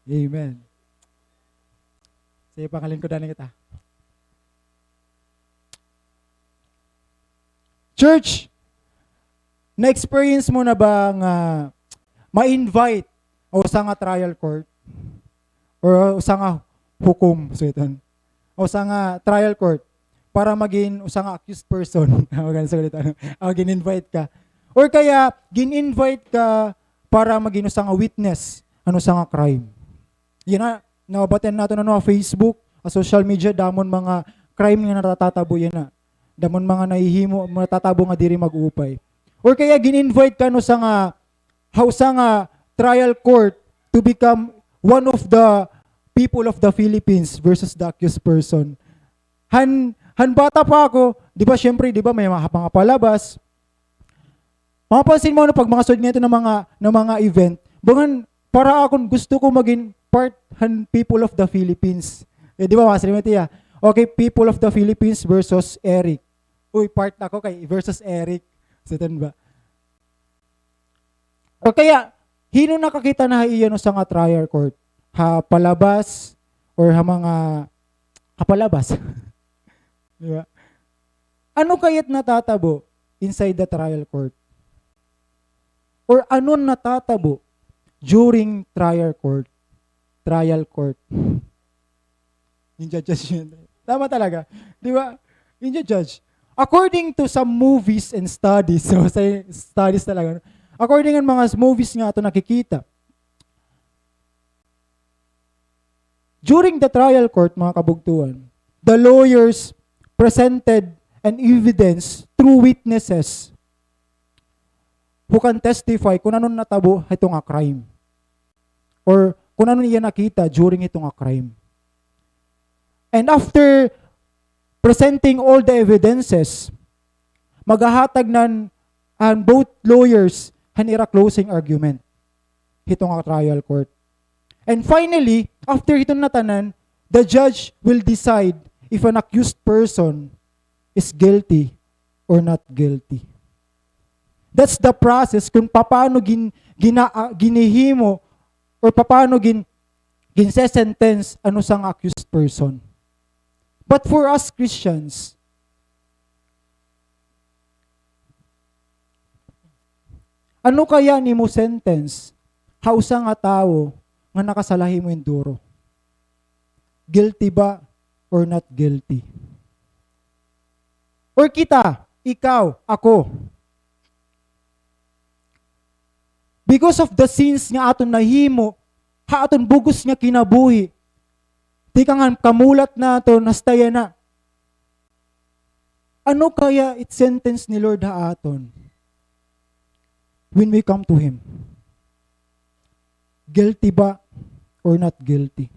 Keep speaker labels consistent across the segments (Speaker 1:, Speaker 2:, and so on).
Speaker 1: Amen. Sige, pangalingkuran na kita. Church, na-experience mo na ba nga ma-invite o sa nga trial court or sa nga hukom so ito, o sa nga trial court para maging usa nga accused person gin-invite ka or kaya gin-invite ka para maging usa nga witness ano sa nga crime. Yan na nababaten nato na Facebook, social media damon mga crime nga natatabo yan na. Damon mga nahihimo natatabo nga diri mag-upay. Or kaya gin-invite ka no sa nga trial court to become one of the people of the Philippines versus the accused person. Han bata pa ako, 'di ba syempre, 'di ba may mga palabas. Mapapansin mo na pag mga sud nito ng mga event, bangan para akong gusto ko maging part people of the Philippines. 'Di ba mga okay, people of the Philippines versus Eric. Uy, part ako kay versus Eric. Satan ba? O kaya, hino nakakita na iyan sa nga trial court? Ha palabas or ha mga kapalabas? Diba? Ano kaya't natatabo inside the trial court? Or ano natatabo during trial court? Trial court. Yung judgment. Tama talaga. Di ba? Yung judge. According to some movies and studies, so sa studies talaga, according to mga movies nga ito nakikita, during the trial court, mga kabugtuan, the lawyers presented an evidence through witnesses who can testify kung anong natabo itong crime or kung anong iya nakita during itong crime. And after presenting all the evidences, maghahatag nan both lawyers hanira closing argument hitong trial court. And finally, after itong natanan, the judge will decide if an accused person is guilty or not guilty. That's the process kung paano ginihimo or paano ginsesentence ano sang accused person. But for us Christians, ano kaya ni mo sentence hausa nga tao nga nakasalahi mo enduro? Guilty ba or not guilty? Or kita, ikaw, ako, because of the sins nga aton nahimo, aton bugos nga kinabuhi, di ka nga kamulat na ito, nastaya na. Ano kaya it sentence ni Lord aton when we come to Him? Guilty ba or not guilty?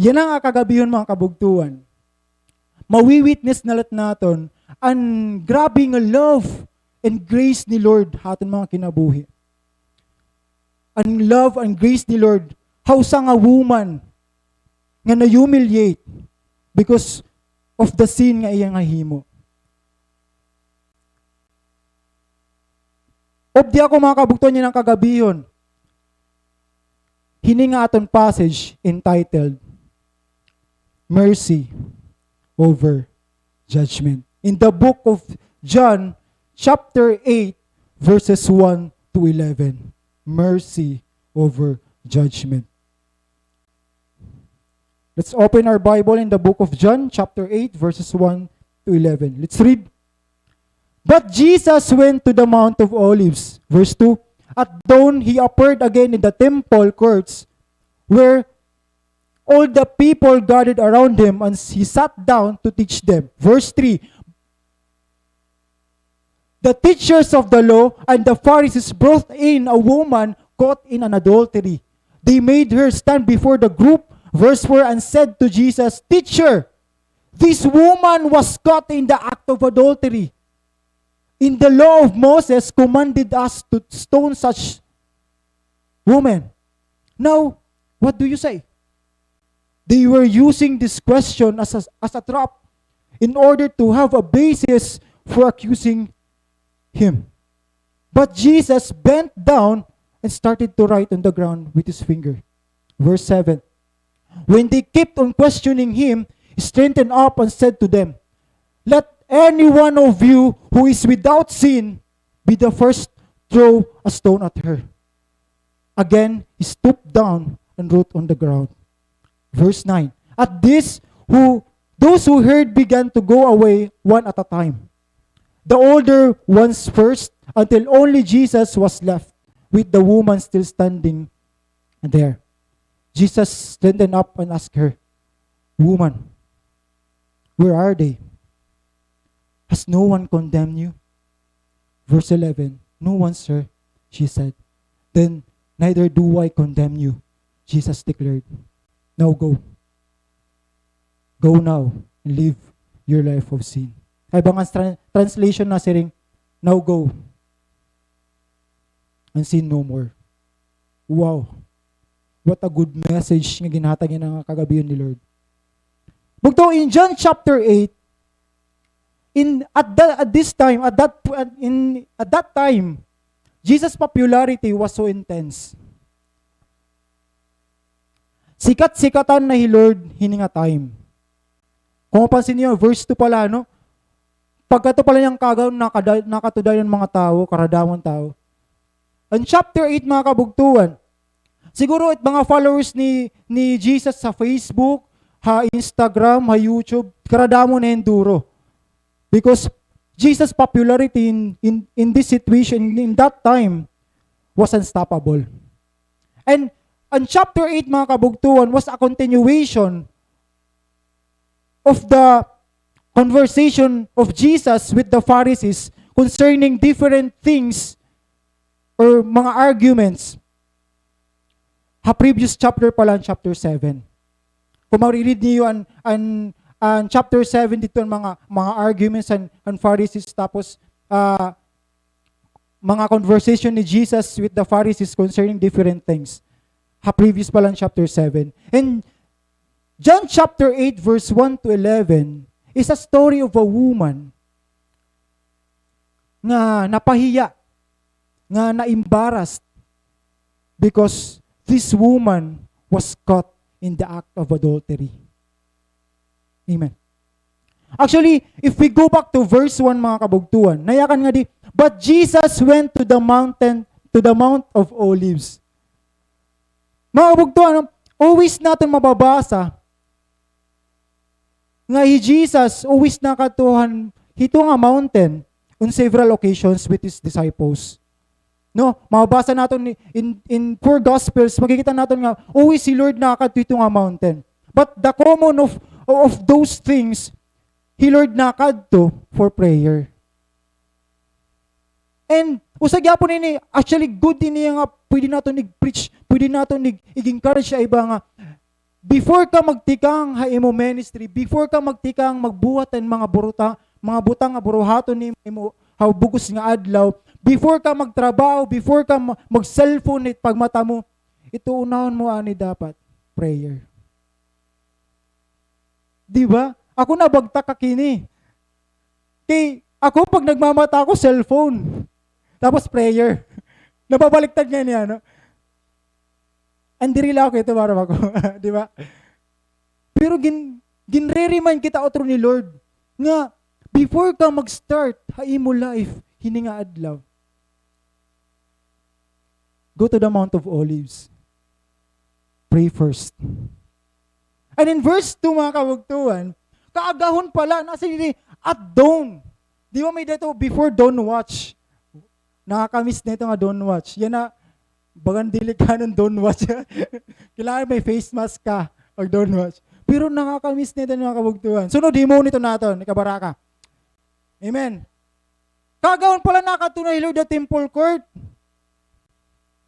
Speaker 1: Yan ang kagabihon mga kabugtuan. Mawi-witness na lahat naton ang grabe nga love and grace ni Lord aton mga kinabuhi. Ang love and grace ni Lord, hausa nga woman nga na-humiliate because of the sin nga iyang himo. Obdi ako mga kabugtuan niya ng kagabihon. Hininga aton passage entitled Mercy over Judgment. In the book of John, chapter 8, verses 1 to 11. Mercy over Judgment. Let's open our Bible in the book of John, chapter 8, verses 1 to 11. Let's read. But Jesus went to the Mount of Olives, verse 2. At dawn, He appeared again in the temple courts, where all the people gathered around Him, and He sat down to teach them. Verse 3. The teachers of the law and the Pharisees brought in a woman caught in an adultery. They made her stand before the group, verse 4, and said to Jesus, Teacher, this woman was caught in the act of adultery. In the law of Moses commanded us to stone such woman. Now, what do you say? They were using this question as a trap in order to have a basis for accusing Him. But Jesus bent down and started to write on the ground with his finger. Verse 7. When they kept on questioning him, he straightened up and said to them, "Let any one of you who is without sin be the first to throw a stone at her." Again, he stooped down and wrote on the ground. Verse 9. At this, those who heard began to go away one at a time, the older ones first, until only Jesus was left, with the woman still standing there. Jesus straightened up and asked her, "Woman, where are they? Has no one condemned you?" Verse 11. "No one, sir," she said. "Then neither do I condemn you," Jesus declared. "Now go. Go now and live your life of sin." Ay bang translation na siring, "Now go and sin no more." Wow. What a good message nga ginhatag niya ng kagabihan ni Lord. Bugto in John chapter 8, at that time, Jesus' popularity was so intense. Sikat-sikatan na Lord hininga time. Kung mapansin niyo, verse 2 pala, no? Pagkato pala niyang kagaw, nakatuday ng mga tao, karadamang tao. Ang chapter 8, mga kabugtuan, siguro mga followers ni Jesus sa Facebook, Instagram, YouTube, karadamo na enduro. Because Jesus' popularity in this situation, in that time, was unstoppable. And chapter 8, mga kabugtuan, was a continuation of the conversation of Jesus with the Pharisees concerning different things or mga arguments. Previous chapter pala, chapter 7. Kung mariread niyo ang chapter 7 dito, ang mga arguments and Pharisees, tapos mga conversation ni Jesus with the Pharisees concerning different things. Previous pala chapter 7. And John chapter 8 verse 1 to 11 is a story of a woman nga napahiya, nga na-embarrassed because this woman was caught in the act of adultery. Amen. Actually, if we go back to verse 1, mga kabugtuan, nayakan nga di, but Jesus went to the Mount of Olives. Mga kabugtuan, always natin mababasa nga Jesus always nakatuhan hito nga mountain on several occasions with his disciples. No, mababasa natin in four gospels, makikita natin nga always si Lord nakadto nga mountain. But the common of those things, He Lord nakadto for prayer. And usag yapon ini actually good din nga pwede naton ig-preach, pwede naton ig-encourage sa iba nga before ka magtikang ha imo ministry, before ka magtikang magbuhat ang mga butang nga buruhaton ni imo how bugos nga adlaw, before ka magtrabaho, before ka mag-cellphone it pagmata mo, ito unahon mo ani dapat prayer. Di ba? Ako nabagtak ka kini. Kay ako pag nagmamata ako cellphone. Tapos prayer. Napabaliktad nga niya, no? Andiri lang ako ito para ako. Di ba? Pero ginre-remind kita otro ni Lord nga before ka mag-start ha imo life hininga adlaw, go to the Mount of Olives. Pray first. And in verse 2, mga kabugtuan, kaagahon pala nasa dili at dawn. Di ba may dito before dawn watch? Nakakamiss na ito nga dawn watch. Yan na bagan dili ka ng dawn watch. Kailangan may face mask ka or dawn watch. Pero nakakamiss nito mga kabugtuan. Sunod, demo nito natin, ikabaraka. Amen. Kagahon pala nakatunay Lord the temple court.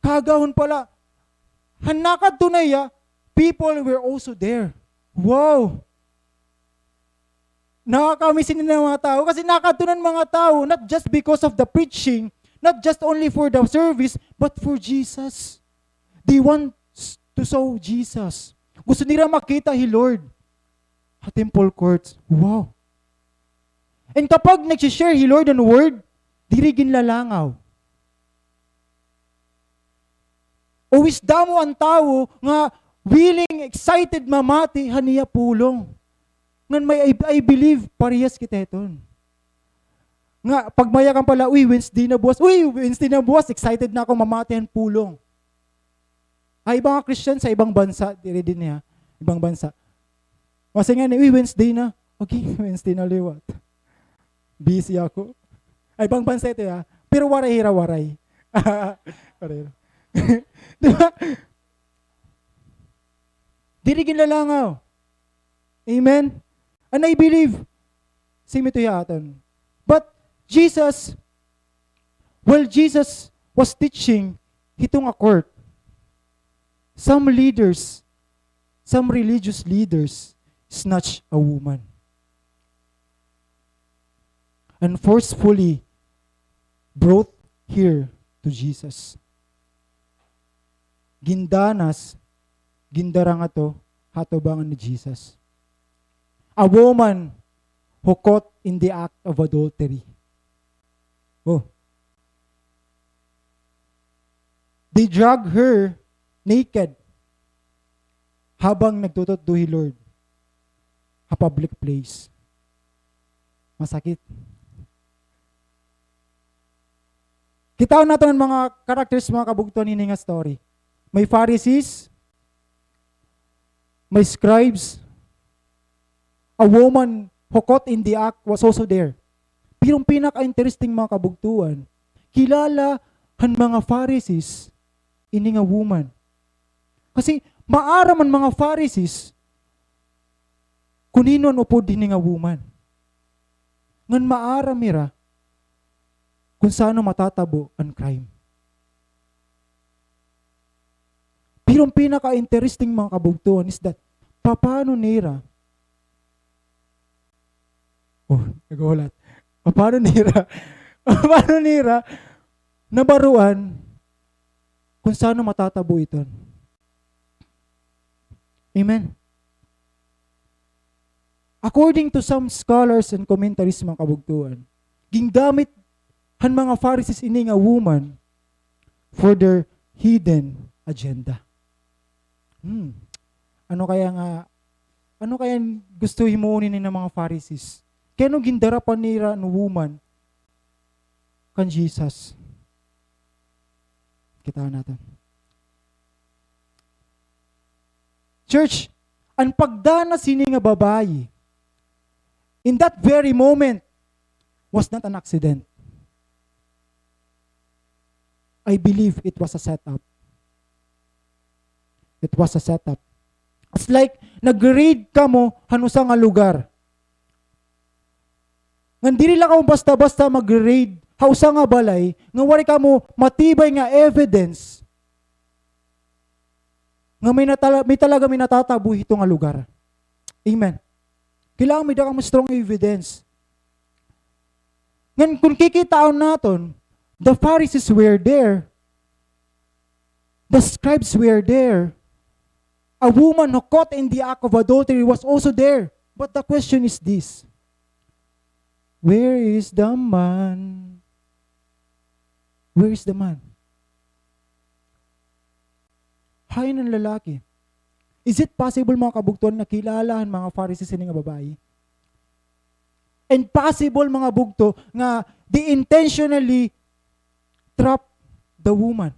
Speaker 1: Kagahon pala. Nakatunay people were also there. Wow. Nakakamiss din ng mga tao kasi nakatunan mga tao not just because of the preaching, not just only for the service, but for Jesus. They want to saw Jesus. Gusto nila makita He Lord. Temple courts. Wow. And kapag nag-share He Lord ang word, dirigin lalangaw. O wisdamo ang tao nga willing, excited mamati, haniya pulong. Ngan may I believe, parehas kita iton. Nga, pag mayakan pala, Wednesday na buwas, excited na ako mamati ang pulong. Ay, ibang Christian sa ibang bansa, dire din niya, ibang bansa. Kasi nga, Wednesday na. Okay, Wednesday na liwat. Busy ako. Ay, ibang bansa ito ya. Pero waray-waray. Diba? Dirigin lalangaw. Amen? And I believe, same ito yaton. But Jesus, while Jesus was teaching, hitong a court, some leaders, some religious leaders, snatched a woman and forcefully brought here to Jesus. Gindanas, gindarang ato, hatubangan ni Jesus. A woman who caught in the act of adultery. Oh. They drag her naked habang nagtututduhi Lord a public place. Masakit. Kita natin ang mga characters, mga kabugtuan ini nga story. May Pharisees, may scribes, a woman who caught in the act was also there. Pero ang pinaka-interesting mga kabugtuan, kilala han mga Pharisees ini nga woman. Kasi maara man mga Pharisees kuninon upod ini nga woman. Ngan maara mira kung saan matatabo ang crime. Pero ang pinaka-interesting mga kabugtuan is that paano nira nagawalat. Paano nira nabaruan kung saan matatabo ito. Amen. According to some scholars and commentaries mga kabugtuan, gingdamit han mga Pharisees ini nga woman for their hidden agenda. Ano kaya gusto himuunin ni ng mga Pharisees? Kaya gindarapan nila no woman kan Jesus. Kita natin. Church, ang pagdanas sini nga babayi, in that very moment, was not an accident. I believe it was a setup. It was a setup. It's like, nag-raid ka mo hanusa nga lugar. Ngan dili lang ka basta-basta mag-raid, hausa nga balay, nga wari ka mo matibay nga evidence, nga may talaga natatabuh ito nga lugar. Amen. Kailangan may dakang strong evidence. Ngan kung kikitaon naton, the Pharisees were there. The scribes were there. A woman who caught in the act of adultery was also there. But the question is this: where is the man? Where is the man? Hay ng lalaki. Is it possible mga kabugtuan na kilalahan mga Pharisees nga babae? And possible mga bugto nga they intentionally trap the woman.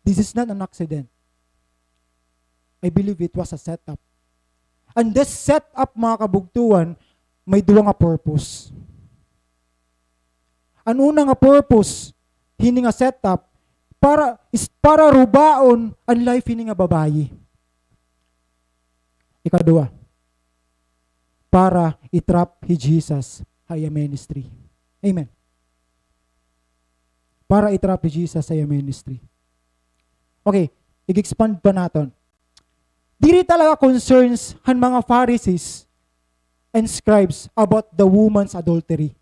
Speaker 1: This is not an accident. I believe it was a setup. And this setup mga kabugtuan, may duwa nga purpose. Ang una nga purpose, hini nga setup, para rubaon ang life hini nga babayi. Ikadua, para itrap hi Jesus haya ministry. Amen. Para itrap hi Jesus haya ministry. Okay, i-expand pa natin. Diri talaga concerns han mga Pharisees and scribes about the woman's adultery.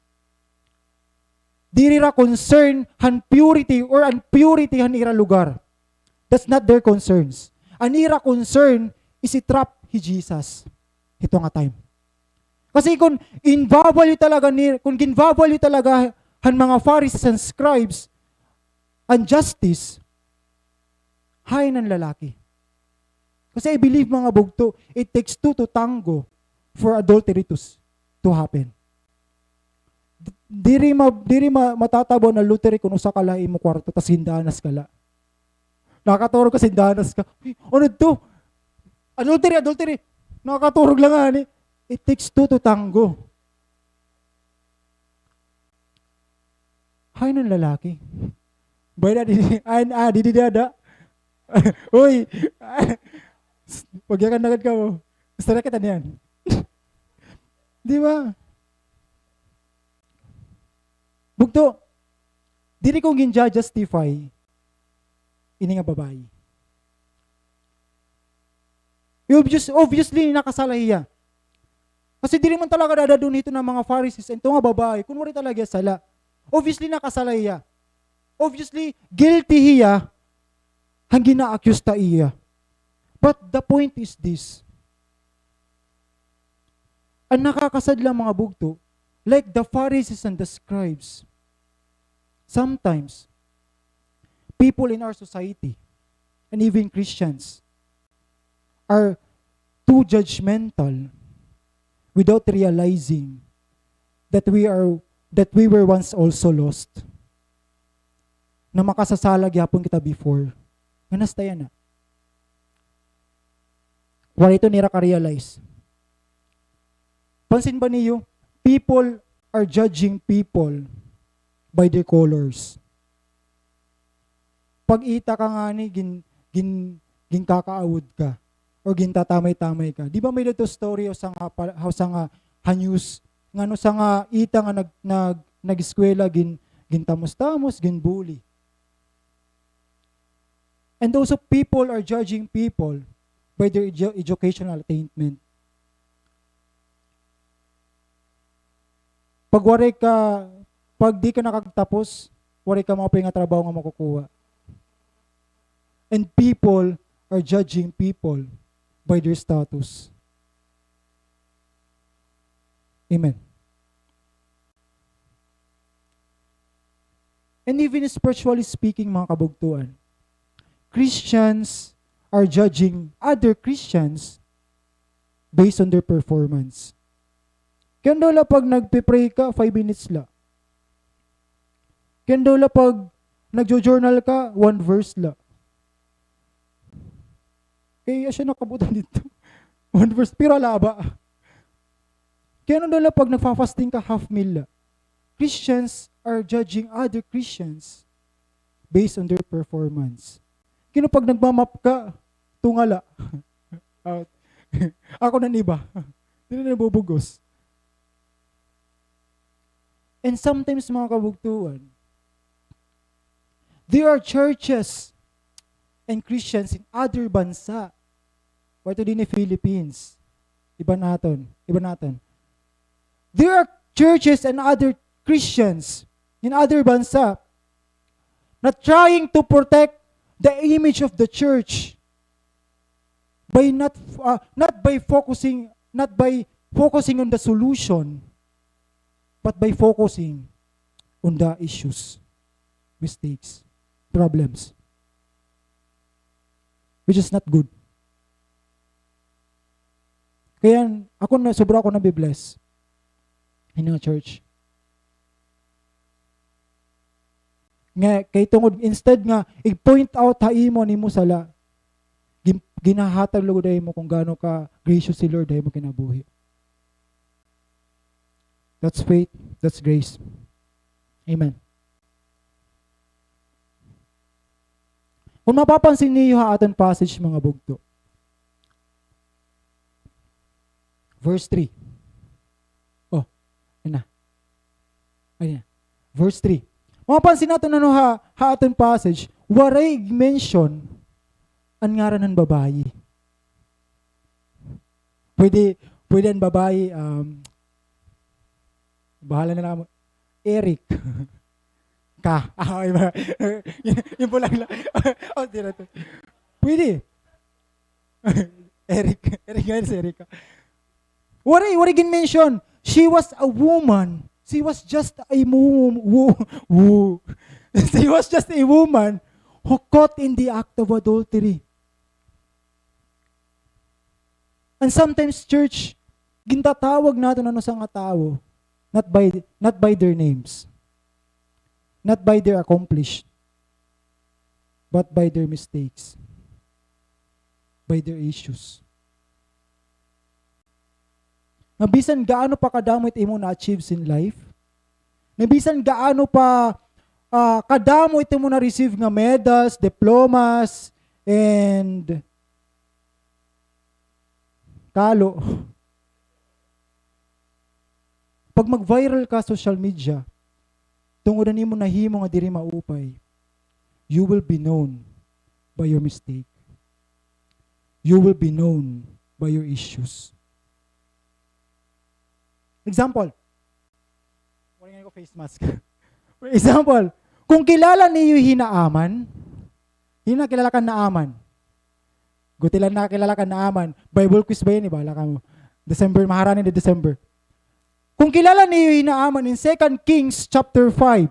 Speaker 1: Diri ra concern han purity or impurity han ira lugar. That's not their concerns. An ira concern is itrap hi Jesus. Ito nga time. Kasi kung ginvavalue talaga han mga Pharisees and scribes ang justice, Hay ng lalaki. Kasi I believe mga bugto, it takes two to tango for adultery to happen. Diri matatabo na adultery kung usa ka lahi mo kwarto tas hindanas kala. Nakaturog ka hindanas ka. Ano to? Adultery. Nakaturog lang ani. It takes two to tango. Hay ng lalaki. Bayda di dada. Uy. Pagyakan nagad ka mo. Gusto na kita niyan. Di ba? Bugto. Dili kong ginja-justify ini nga babae. Obviously nakasalahiya. Kasi dili man talaga dadadun ito ng mga Pharisees and ito nga babae. Kunwari talaga sala. Obviously nakasalahiya. Obviously guilty hiya ang gina-accuse ta iya. But the point is this. Ang nakakasadlang mga bugto, like the Pharisees and the scribes, sometimes, people in our society, and even Christians, are too judgmental without realizing that we were once also lost. Na makasasalag yapon kita before. Ganas tayo na. Wala ito nira ka-realize. Pansin ba niyo? People are judging people by their colors. Pag ita ka nga ni, gin kakaawod ka, or gin tatamay-tamay ka. Di ba may dito story o sa nga hanyus, nga no sa nga ita nga nag-eskwela, gin tamos-tamos, gin bully. And also people are judging people by their educational attainment. Pag di ka nakagtapos, waray ka mga nga trabaho nga makukuha. And people are judging people by their status. Amen. And even spiritually speaking, mga kabugtuan, Christians are judging other Christians based on their performance. Kaya doon pag nagpipray ka, 5 minutes la. Kaya doon pag nagjo-journal ka, 1 verse la. Kaya siya nakabutan dito. 1 verse, pero alaba. Kaya doon pag nagfa-fasting ka, half meal la. Christians are judging other Christians based on their performance. Kaya pag nagmamap ka, tungala. Ako na iba. Hindi na nabubugos. And sometimes mga kabugtuan, there are churches and Christians in other bansa. Wato din ni Philippines. Iba natin. There are churches and other Christians in other bansa na trying to protect the image of the church by not by focusing on the solution, but by focusing on the issues, mistakes, problems, which is not good. Kaya sobra ako nabibless in a church. Nga, kay tungod, instead nga, i-point out haimo ni mo sala, ginahatag lugo dahil mo kung gaano ka gracious si Lord dahil mo kinabuhi. That's faith, that's grace. Amen. Kung mapapansin niyo ha aton passage mga bugto. Verse 3. Oh, ayun na. Ayun na. Verse 3. Mapapansin natin ano ha aton passage, waray mention ang ngaran ng babae. Pwede ang babae, bahala na lang mo, Eric. Ka. Iba. Yung po lang. Oh, tira to. Pwede. Eric nga si Eric. Waray gin mention, she was a woman. She was just a woman who caught in the act of adultery. And sometimes, church, gintatawag natin ano sa nga tao, not by their names, not by their accomplished, but by their mistakes, by their issues. Nabisan gaano pa kadamot imo na-achieves in life, nabisan gaano pa kadamot imo na-receive nga medals, diplomas, and kalo. Pag mag-viral ka social media, tungudan nimo nahimo nga diri maupay, you will be known by your mistake. You will be known by your issues. Example. Wala nga ko face mask. For example, kung kilala niyo hinaaman, kilala ka naaman. Gutilan na kilala ka naaman. Bible quiz ba yan? Ibala ka mo. December, maharanin na December. Kung kilala niyo hinaaman in 2 Kings chapter 5,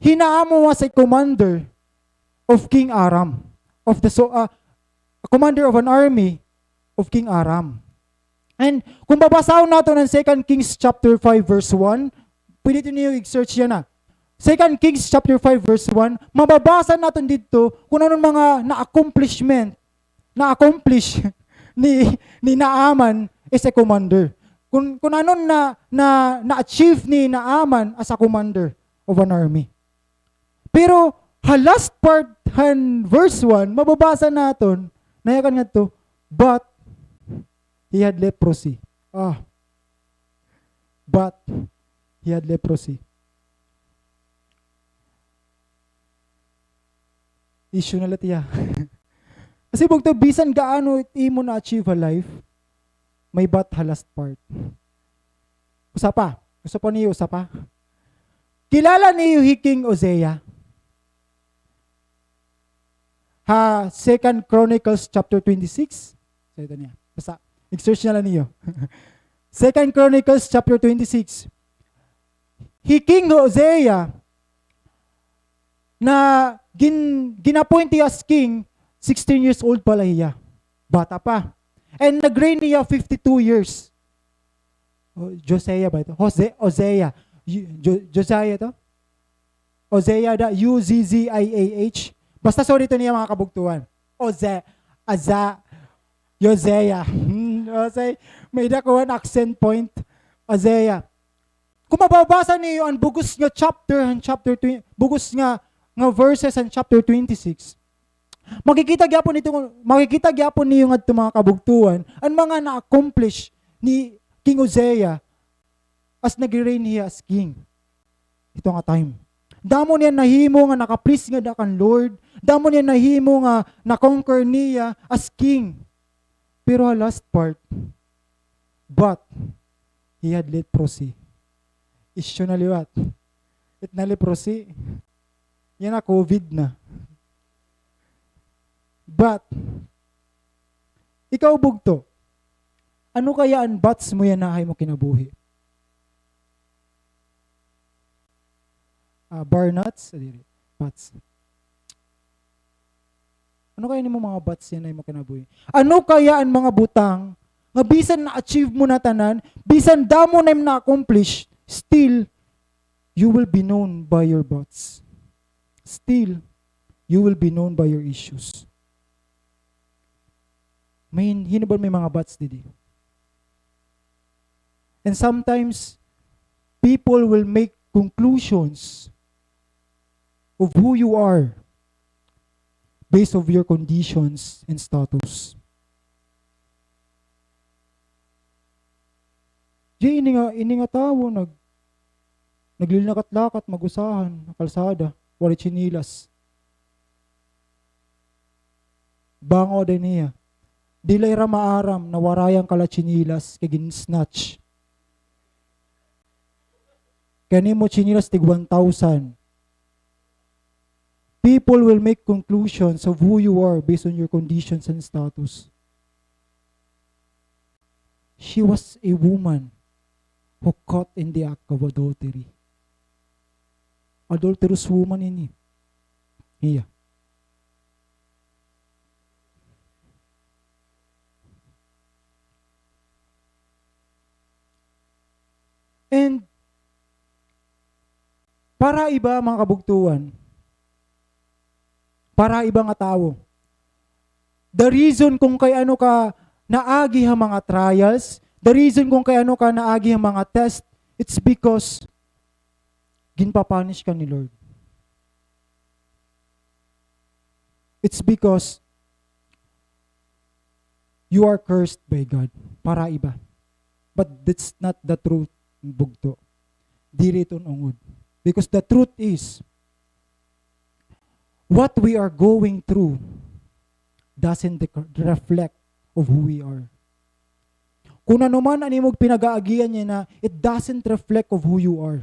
Speaker 1: hinaamo sa commander of King Aram, commander of an army of King Aram. And kung babasahin natin ng 2 Kings chapter 5 verse 1, pwede niyo i-search yan na. 2 Kings chapter 5 verse 1, mababasa natin dito kung anong mga na-accomplish ni Naaman as a commander. Kung anong na-achieve ni Naaman as a commander of an army. Pero last part verse 1, mababasa natin, nayakan nga to, but he had leprosy. But he had leprosy. Issue na latiya. Kasi bugto, bisan gaano imo na-achieve a life, may but last part. Usapa niyo. Kilala niyo King Hosea? 2 Chronicles chapter 26. So ito niya. Basta, i-search na lang niyo. 2 Chronicles chapter 26. King Hosea na ginapointi as king, 16 years old pala hiya. Bata pa. And nag-reign niya 52 years. Josiah ba ito? Hosea. Josiah ito? Hosea da, Uzziah. Basta sorry ito niya mga kabugtuan. Josea. May dakuan accent point. Hosea. Kung mababasa niyo ang bugos nga chapter 20, bugos nga verses ang chapter 26, makikita gyapon niyo nga mga kabugtuan ang mga na-accomplish ni King Hosea as nag-reign niya as king. Ito nga time. Damo niya nahimo nga naka-please nga dakan Lord. Damo niya nahimo nga na-conquer niya as king. Pero last part, but he had leprosy. Issue na liwat. It na leprosy. Yan na, COVID na. But, ikaw bugto, ano kaya ang bats mo yan na ay mo kinabuhi? Bar nuts? Bats. Ano kaya ni mo mga bats yan ay mo kinabuhi? Ano kaya ang mga butang nga bisan na-achieve mo na tanan, bisan damo na na-accomplish, still, you will be known by your bats. Still, you will be known by your issues. May mga bats didi. And sometimes, people will make conclusions of who you are based of your conditions and status. Ini nga tao, naglilinakat-lakat, magusahan, kalsada, wala chinilas. Bango din niya. Dilay ra maaram na warayang kala chinilas kay gin-snatch. Kani mo chinilas tig 1,000. People will make conclusions of who you are based on your conditions and status. She was a woman who caught in the act of adultery. Adulterous woman ini. Iya. Para iba mga kabugtuan, para iba nga tao. The reason kung kay ano ka naagi ang mga trials, the reason kung kay ano ka naagi ang mga test, it's because ginpapunish ka ni Lord. It's because you are cursed by God. Para iba. But that's not the truth, bugto. Diri iton ungod. Because the truth is, what we are going through doesn't reflect of who we are. Kung ano man animog pinag-aagian niya na, it doesn't reflect of who you are.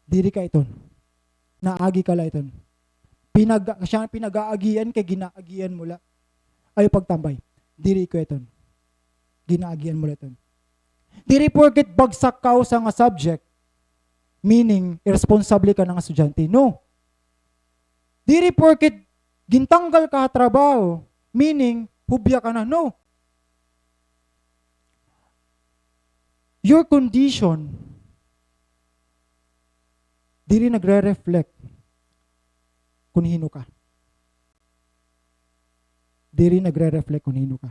Speaker 1: Diri ka iton. Naagi ka la iton. Siya pinag-aagian kay ginaagian mo la. Ay pagtambay. Diri ko iton. Ginaagian mo la iton. Diri porket bagsak ka sa nga subject, meaning irresponsible ka ng estudyante. No. Diri porket gintanggal ka trabaho, meaning hubya ka na. No. Your condition diri nagre-reflect kung hino ka. Diri nagre-reflect kung hino ka.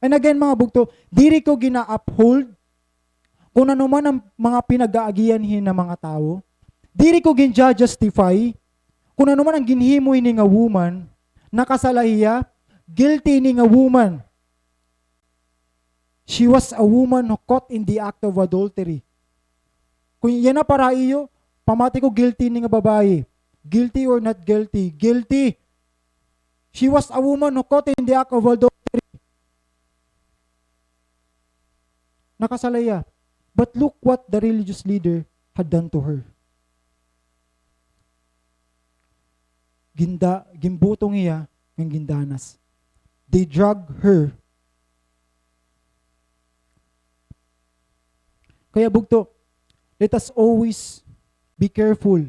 Speaker 1: And again mga bugto, diri ko gina-uphold kung ano man ang mga pinag-aagianhin ng mga tao. Diri ko gin-justify kung ano man ang ginhimoy ni nga woman, nakasalahiya, guilty ni nga woman. She was a woman who caught in the act of adultery. Kung yan na para iyo, pamati ko guilty ni nga babae. Guilty or not guilty? Guilty. She was a woman who caught in the act of adultery. Nakasalaya. But look what the religious leader had done to her. Gimbutong iya ng gindanas. They drug her. Kaya bugto, let us always be careful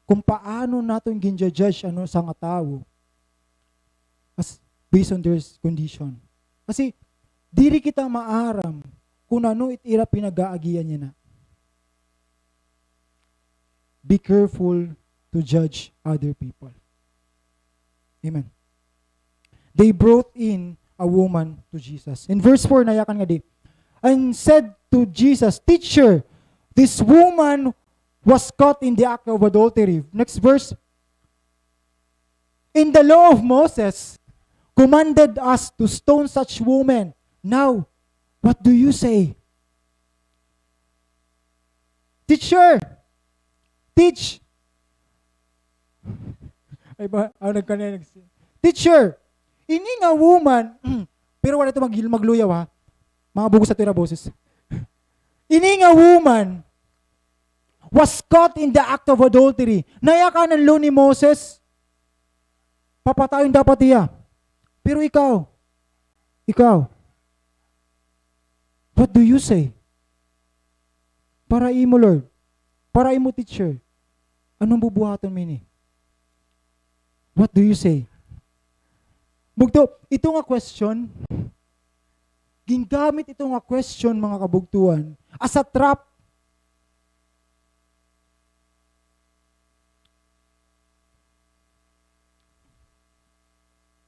Speaker 1: kung paano natin ginjudge ano sa nga tao as based on their condition. Kasi diri kita maaram kung ano itira pinag-aagian niya na. Be careful to judge other people. Amen. They brought in a woman to Jesus. In verse 4, nayakan nga di, and said to Jesus, Teacher, this woman was caught in the act of adultery. Next verse. In the law of Moses, commanded us to stone such women. Now, what do you say? Teacher, teach. Ay ba, Teacher, ini nga woman, pero wala ito magluyaw ha. Mga bugos sa tira boses. Ini nga woman was caught in the act of adultery. Naya ka ng law ni Moses, papatayin dapat iya. Pero ikaw, what do you say? Para imo, Lord. Para imo, teacher. Anong bubuhaton mo ni? What do you say? Bugto, ito nga question, gingamit ito nga question mga kabugtuan as a trap.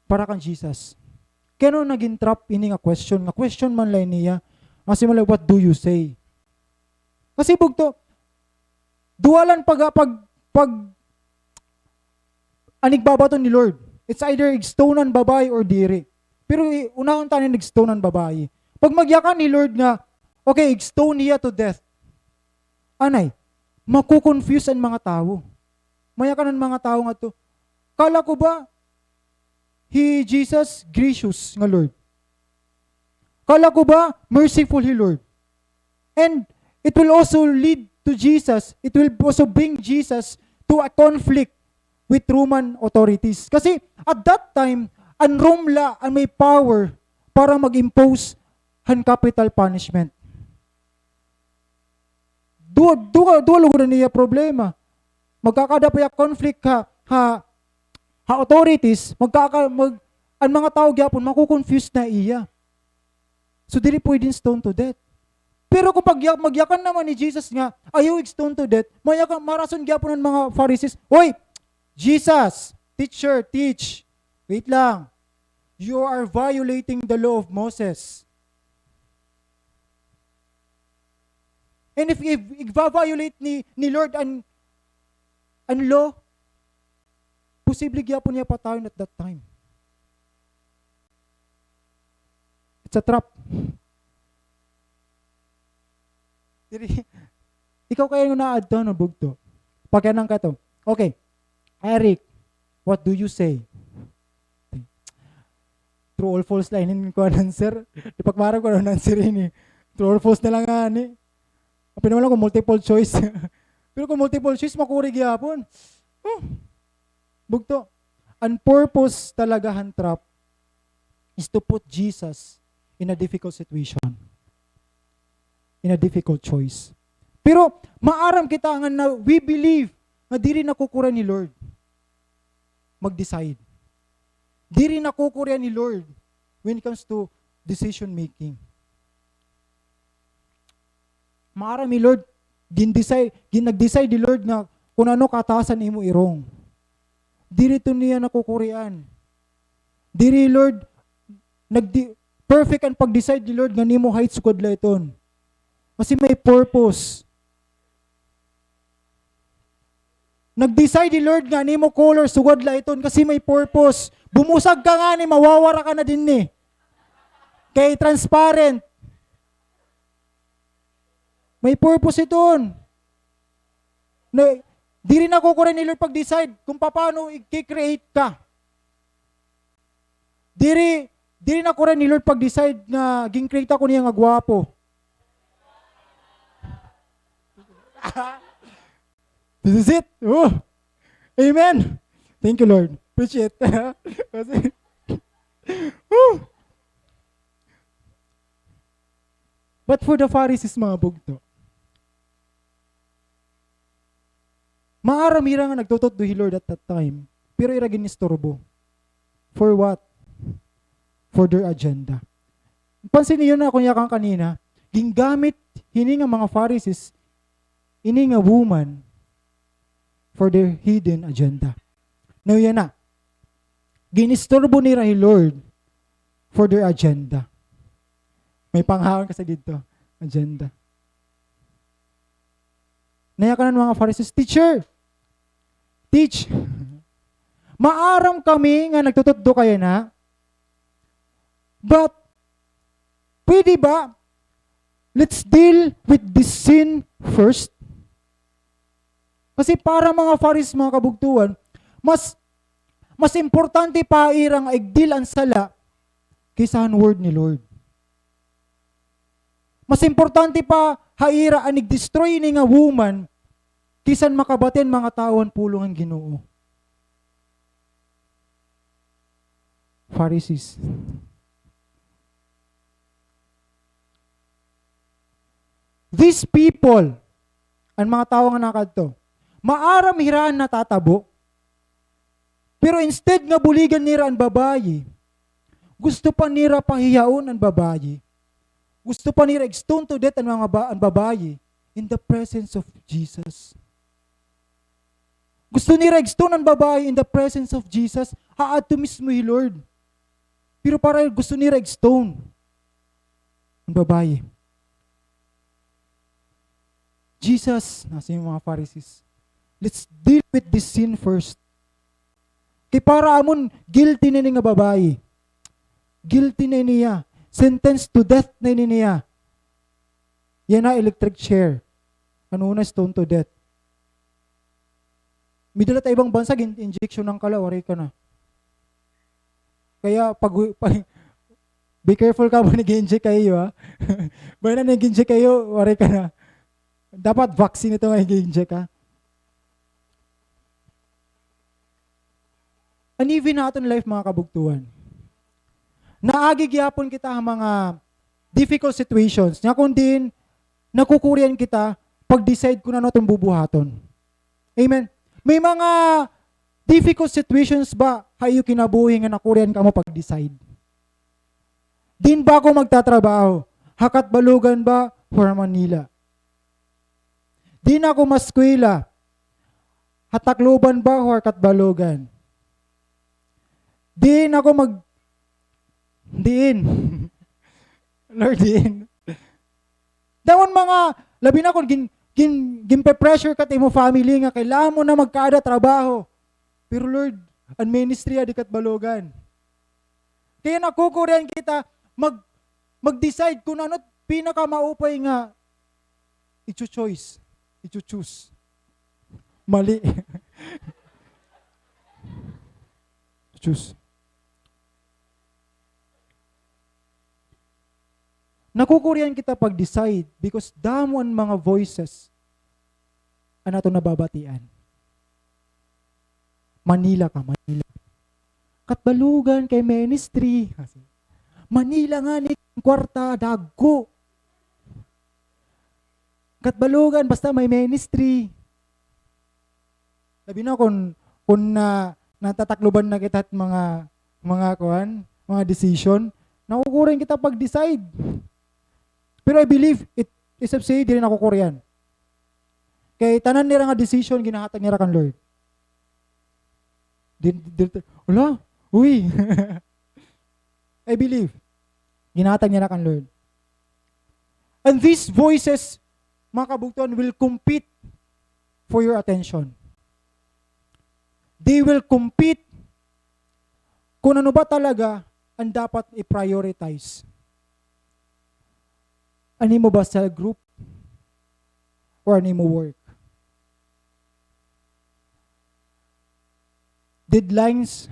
Speaker 1: Para kan Jesus. Kano naging trap ini nga question? Nga question man lang niya. Kasi malay, what do you say? Kasi bugto, duwalan pag anigbabaton ni Lord. It's either igstonan babae or diri. Pero unahon tanin igstonan babae. Pag magyakan ni Lord nga, okay, igstone niya to death. Anay, makukonfuse ang mga tao. Mayakan ang mga tao nga to. Kala ko ba, Jesus, gracious nga Lord. Kala ko ba, merciful He Lord. And it will also lead to Jesus, it will also bring Jesus to a conflict with Roman authorities. Kasi at that time, ang Rome law ang may power para mag-impose han capital punishment. Duwa lugo na niya problema. Magkakada pa conflict ha authorities, ang mga tao gyapon makukonfuse na iya. So dili pwedeng stone to death. Pero kung magyakan naman ni Jesus nga, ayaw stone to death, marason gyapon ng mga Pharisees, "Oy, Jesus, teacher, teach. Wait lang. You are violating the law of Moses." And if i-violate ni Lord ang law, posible gyapon niya patayon at that time. It's a trap. Ikaw kaya yung na-add to, no, bugto. Pagkanang ka to. Okay. Eric, what do you say? True or false line ko ang answer. Ipagmarang ko ang answer ini. True or false na lang nga ni. Pinawalan ko multiple choice. Pero kung multiple choice, makurig yapon. Bugto. Ang purpose talaga ng trap is to put Jesus in a difficult situation. In a difficult choice. Pero maaram kita nga na we believe na di rin nakukura ni Lord mag-decide. Di rin nakukura ni Lord when it comes to decision making. Maaram ni Lord, nag-decide ni Lord na kung ano katasan imo irong. Di rin ito niya nakukurian. Di rin Lord, perfect ang pag-decide ni Lord nga nimo heights kod la iton. Kasi may purpose. Nag-decide ni Lord nga nimo color sugod la iton kasi may purpose. Bumusag ka nga ni, mawawara ka na din ni. Kay transparent. May purpose iton. Di rin ako ni Lord pag-decide kung paano i-create ka. Di rin ako ni Lord pag-decide na ging-create ako niya nga gwapo. This is it. Oh. Amen. Thank you, Lord. Appreciate. But for the Pharisees, mga bugto, maaramira nga nagtutot do Lord at that time, pero iragin istorbo. For what? For their agenda. Pansin niyo na kunya kang kanina, gingamit hini nga mga Pharisees, ini nga woman, for their hidden agenda. Now yan na. Ginistorbo nila ni Lord for their agenda. May panghawon kasi dito. Agenda. Nayakan ng mga Pharisees, "Teacher, teach. Maaram kami nga nagtutuddo kayo na, but pwede ba let's deal with this sin first?" Kasi para mga Pharisees, mga kabugtuan, mas importante pa irang igdil ang sala kaysa ang word ni Lord. Mas importante pa haira ang nag-destroy ni nga woman kaysa makabaten mga tawon pulong ang Ginoo. Pharisees. These people, ang mga tao nga nakadto, maaram hiraan na tatabo, pero instead nga buligan nira ang babayi, gusto pa nira pahiyaon ang babayi. Gusto pa nira stone to death ang babayi in the presence of Jesus. Gusto nira stone ang babayi in the presence of Jesus, haad to mismo Lord. Pero para gusto nira stone ang babayi. Jesus, nasa yung mga Pharisees, let's deal with this sin first. Kay para amon, guilty na nga babayi. Guilty na niya. Sentenced to death na niya. Yan na electric chair. Ano na stone to death. Midala tayo ibang bansa, injection ng kala, waray ka na. Kaya be careful ka ba nag-inject kayo, ha? Bayan na nag-inject kayo, waray ka na. Dapat vaccine ito nga nag-inject, ha? And even natin life, mga kabugtuan. Naagigyapon kita ang mga difficult situations. Nga kung din, nakukurian kita pag-decide kung ano itong bubuhaton. Amen? May mga difficult situations ba kayo kinabuhi nga nakurian ka mo pag-decide? Din ba ako magtatrabaho? Hakat balugan ba for Manila. Di na ako maskwela. Hatakloban ba or Katbalogan? Diin ako diin. Lord, diin. Dawon mga, labi na kung ginpe-pressure ka mo family nga, kailangan mo na magkaada trabaho. Pero Lord, ang ministry di Katbalogan. Kaya nakukuryan kita, mag-decide kung ano pinakamaupay nga i-choose. Mali. Choose. Nakukuryan kita pag-decide because damo ang mga voices ang ato nababatian. Manila ka, Manila. Katbalugan kay ministry. Manila nga ni kwarta, dagko. Katbalugan, basta may ministry. Sabi na kung natatakluban na kita at mga decision, nakukuryan kita pag-decide. Pero I believe, it is of say, di rin nakukuryan. Kay tanan nila nga decision, ginahatag nila kan Lord. Wala, uy. I believe, ginahatag nila kan Lord. And these voices, mga kabugtuan, will compete for your attention. They will compete kung ano ba talaga ang dapat i-prioritize. Ani mo ba cell group? Or ani mo work? Deadlines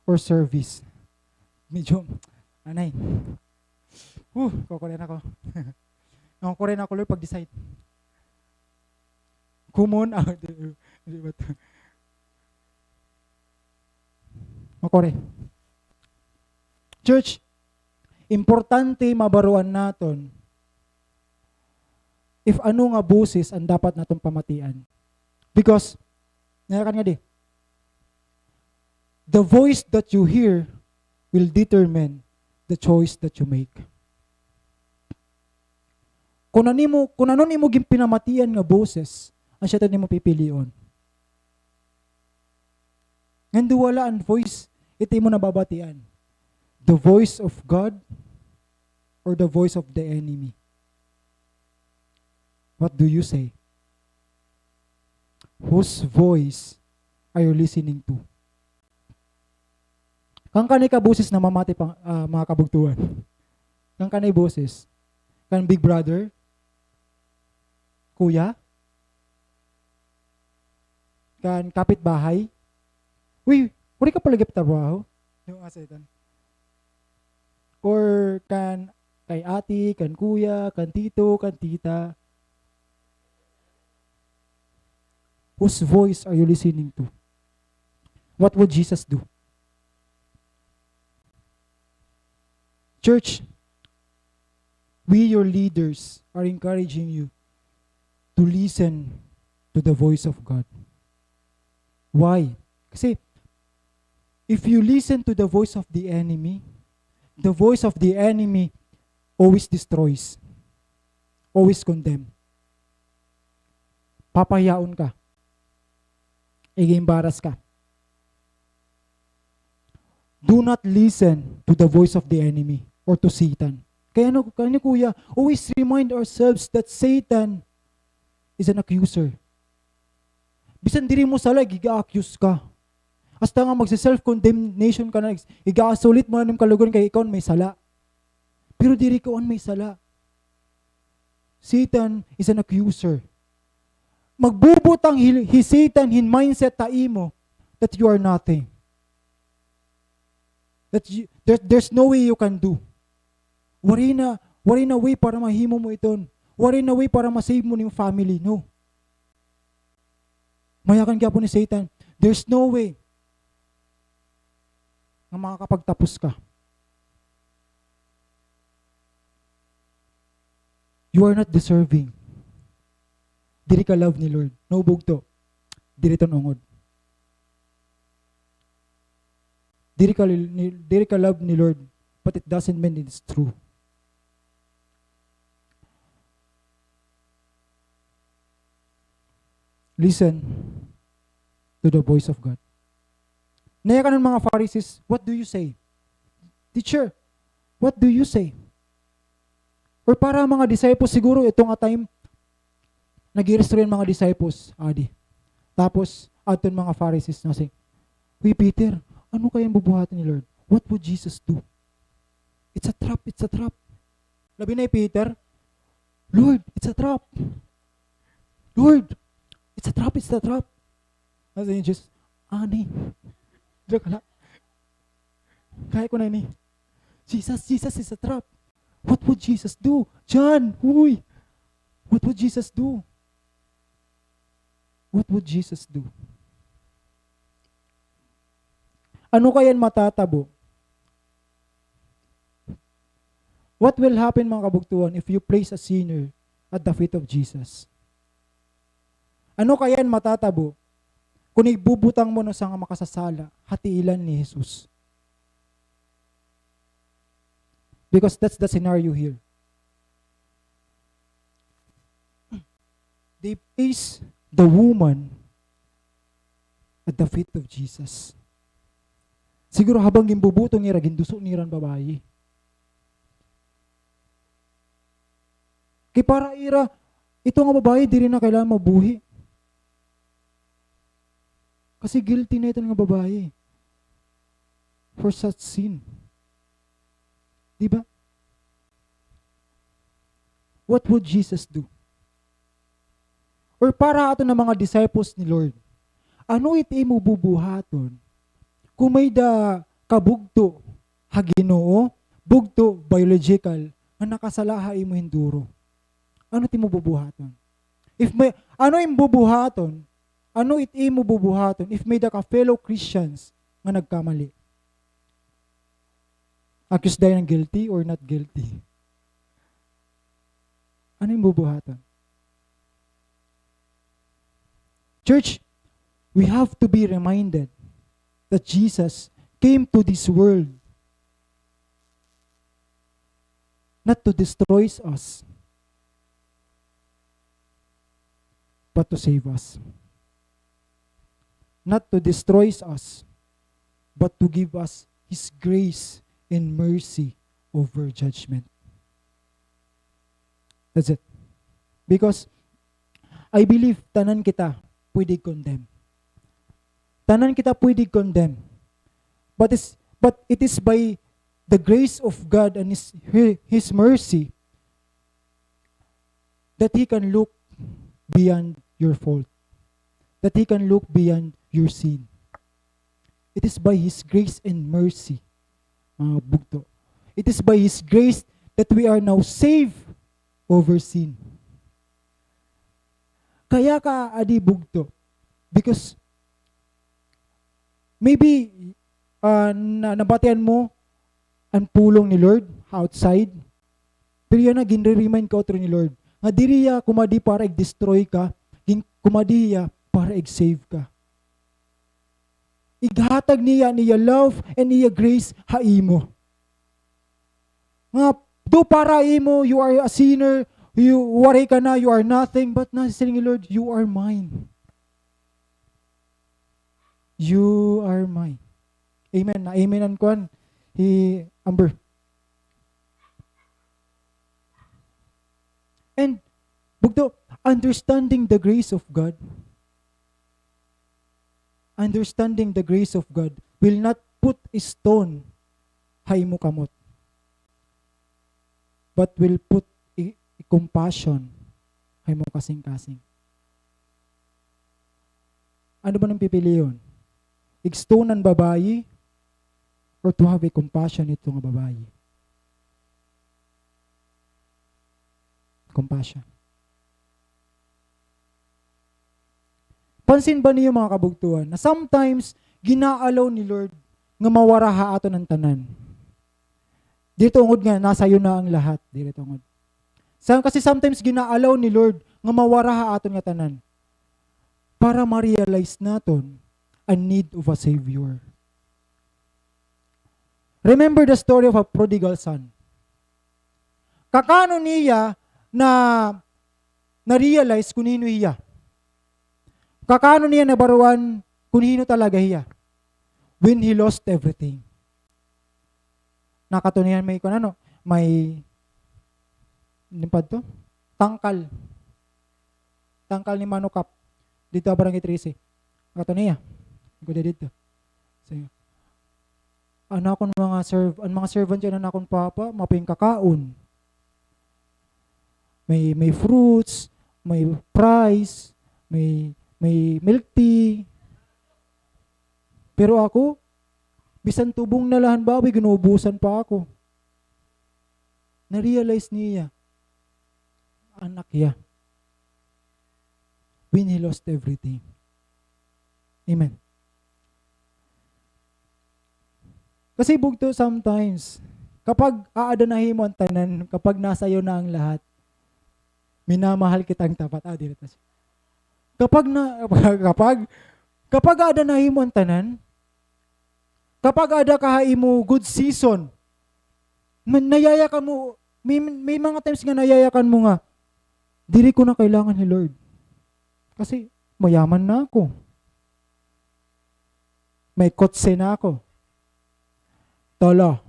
Speaker 1: or service? Medyo, anay. Kukurin ako. Kukurin ako, Lord, pag-decide. Kumon, di ba ito? Makore. Church, importante mabaruan naton if ano nga boses ang dapat natong pamatian. Because, nayakan nga di, the voice that you hear will determine the choice that you make. Kung ano nimo ginpinamatian nga boses, ang siya nimo pipilion. Ngando wala ang voice, iti mo nababatian. The voice of God or the voice of the enemy? What do you say? Whose voice are you listening to? Kang kanay ka boses na mamati pa, mga kabugtuan. Kang kanay boses. Kang big brother? Kuya? Kan kapitbahay? Uy, uri ka palagi trabaho? Yung asetan. Or kan kay ati, kan kuya, kan tito, kan tita. Whose voice are you listening to? What would Jesus do? Church, we, your leaders, are encouraging you to listen to the voice of God. Why? Kasi, if you listen to the voice of the enemy always destroys, always condemn. Papahiyaon ka. Igiimbaras ka. Do not listen to the voice of the enemy or to Satan. Kaya kuya, always remind ourselves that Satan is an accuser. Bisan diri mo sala, giga-accuse ka. Hasta nga magsa-self-condemnation ka na, iga-asulit mo na ng kalugon kay ikaw may sala. Pero diri ko may sala. Satan is an accuser. Magbubutang Satan in mindset ta imo that you are nothing. That there's no way you can do. Wari na way para mahimo mo iton. Wari na way para masave mo yung family. No. Mayakan ka po ni Satan. There's no way na makakapagtapos ka. You are not deserving. Diri ka love ni Lord. No bugto. Diri ton ungod. Diri ka love ni Lord, but it doesn't mean it's true. listen to the voice of God. Naya ka ng mga Pharisees, what do you say? Teacher, what do you say? Or para mga disciples, siguro itong time, nag-i-restore yung mga disciples, adi. Tapos, aton mga Pharisees na say, "Uy, Peter, ano kayang bubuhatin ni Lord? What would Jesus do? It's a trap, it's a trap." Labi na Peter, "Lord, it's a trap. Lord, it's a trap, it's a trap." Kasi Jesus, ani. Diyan ka na. Kaya ko na ni. Jesus is a trap. What would Jesus do? John, uy. What would Jesus do? What would Jesus do? Ano kayan matatabo? What will happen mga kabugtuan if you place a sinner at the feet of Jesus? Ano kayan matatabo kung ibubutang mo no sa makasasala, hatiilan ni Jesus? Because that's the scenario here. They place the woman at the feet of Jesus. Siguro habang gimbubutong nira, ginduso niran babayi. Kaya para ira, ito nga babae, di rin na kailangan mabuhi. Kasi guilty na ito nga babae for such sin. Diba? What would Jesus do? Or para ato na mga disciples ni Lord, ano iti mo bubuhaton kung may da kabugto Ginoo, bugto biological nga nakasalaha imo hinduro? Ano iti mo bubuhaton? If may ano im bubuhaton? Ano iti mo bubuhaton if may da ka fellow Christians nga nagkamali? Accused dayon ng guilty or not guilty? Ano yung bubuhaton? Church, we have to be reminded that Jesus came to this world not to destroy us, but to save us. Not to destroy us, but to give us His grace and mercy over judgment. That's it. Because I believe tanan kita pwede condemn. Tanan kita pwede condemn. But it is by the grace of God and His mercy that He can look beyond your fault. That He can look beyond your sin. It is by His grace and mercy, mga bugto. It is by His grace that we are now saved over sin. Kaya ka adi bugto. Because maybe nabatian mo ang pulong ni Lord outside. Pero yan na ginre-remind ka otro ni Lord. Nga diriya kumadi para i-destroy ka, kumadiya para i-save ka. Ighatag niya love and niya grace haimo. Nga do para imo, you are a sinner, you waray ka na, you are nothing, but na saying, Lord, you are mine. You are mine. Amen. Na amen ang kuan. Amber. And bugto, understanding the grace of God. Understanding the grace of God will not put a stone haimo kamot, but will put a compassion haimo kasing-kasing. Ano ba nang pipiliyon? Igstone ang babayi or to have a compassion ito nga babayi? Compassion. Pansin ba niyo mga kabugtuan na sometimes ginaalaw ni Lord nga mawaraha ato ng tanan? Dito ungod nga, nasa iyo na ang lahat. Dito ungod. Kasi sometimes ginaalaw ni Lord nga mawaraha ato nga tanan para ma-realize naton a need of a Savior. Remember the story of a prodigal son. Kakano niya na na-realize kung nino iya. kakano niya nabaruan kung hino talaga hiya. When he lost everything. Nakatunihan may may limpad to? Tangkal. Tangkal ni Manukap. Dito barangay 13. Nakatunihan. Kuda dito. Sige. Anakon mga servant yan anakon papa, maping kakaon. May fruits, may fries, may milk tea. Pero ako, bisan tubong na lahan baboy, ginuubusan pa ako. Na-realize niya, anak niya, when he lost everything. Amen. Kasi bugto sometimes, kapag aadanahin mo ang tanan, kapag nasa iyo na ang lahat, minamahal kitang tapat. Dito siya. Kapag aadanahin mo ang tanan, kapag ada kahay mo good season, nayayakan mo, may mga times nga nayayakan mo nga, diri ko na kailangan ni Lord. Kasi mayaman na ako. May kotse na ako. Tolo.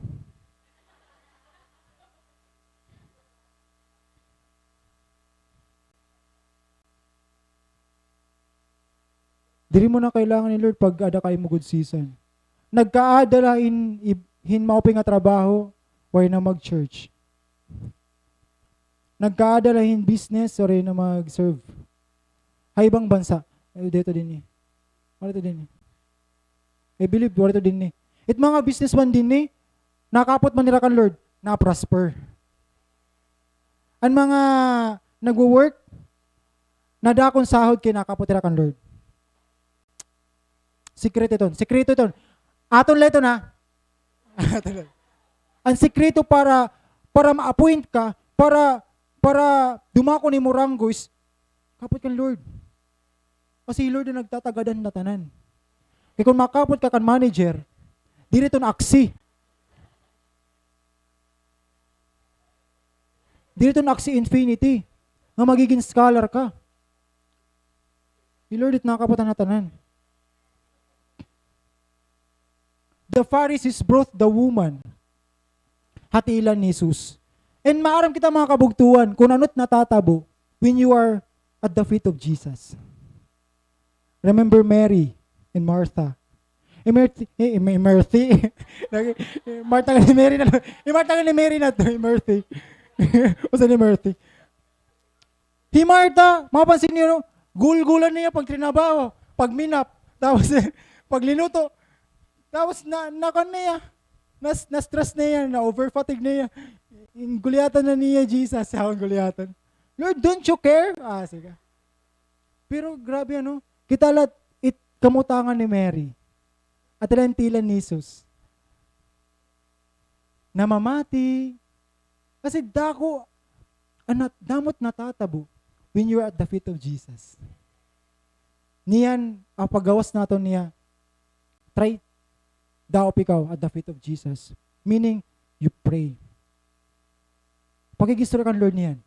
Speaker 1: Diri mo na kailangan ni Lord pag ada kayo mo good season. Nagkaadala hin mauping nga trabaho, why na mag-church. Nagkaadala hin business, or na mag-serve. Hay ibang bansa. Dito din eh. Dito din eh. I believe, dito din eh. It mga businessman din eh, nakapot man nila kan Lord, na-prosper. Ang mga nagwo-work, nadakon sahod kinakapot nila kan Lord. Sikreto ito. Aton leto na. Ang sikreto para ma-appoint ka, para dumako ni Morangos, kapot kan Lord. Kasi Lord na nagtatagadan na tanan. Kaya kung makapot ka kan manager, dito na aksi. Dito na aksi infinity. Nga magiging scholar ka. Lord, it nakapotan na tanan. The Pharisees brought the woman. Hatilan ni Jesus. And maaram kita mga kabugtuan, kung ano't natatabo when you are at the feet of Jesus. Remember Mary and Martha. Martha ni Mary na. Martha ni Mary na to. Martha. Usa ni Martha. Martha, mapansin niyo, gulgulan niya pag trinabaho, pag minap, tapos pag linuto, tapos na-stress na yan, na-overfatigue na yan. Gulyatan na niya, Jesus. Gulyatan. Lord, don't you care? Sige. Pero grabe kita lahat, kamutangan ni Mary. At tilan ni Jesus. Namamati. Kasi dako, damot natatabo when you're at the feet of Jesus. Niyan, ang paggawas nato niya, try daop ikaw at the feet of Jesus. Meaning, you pray. Pagigistroy kan Lord niyan.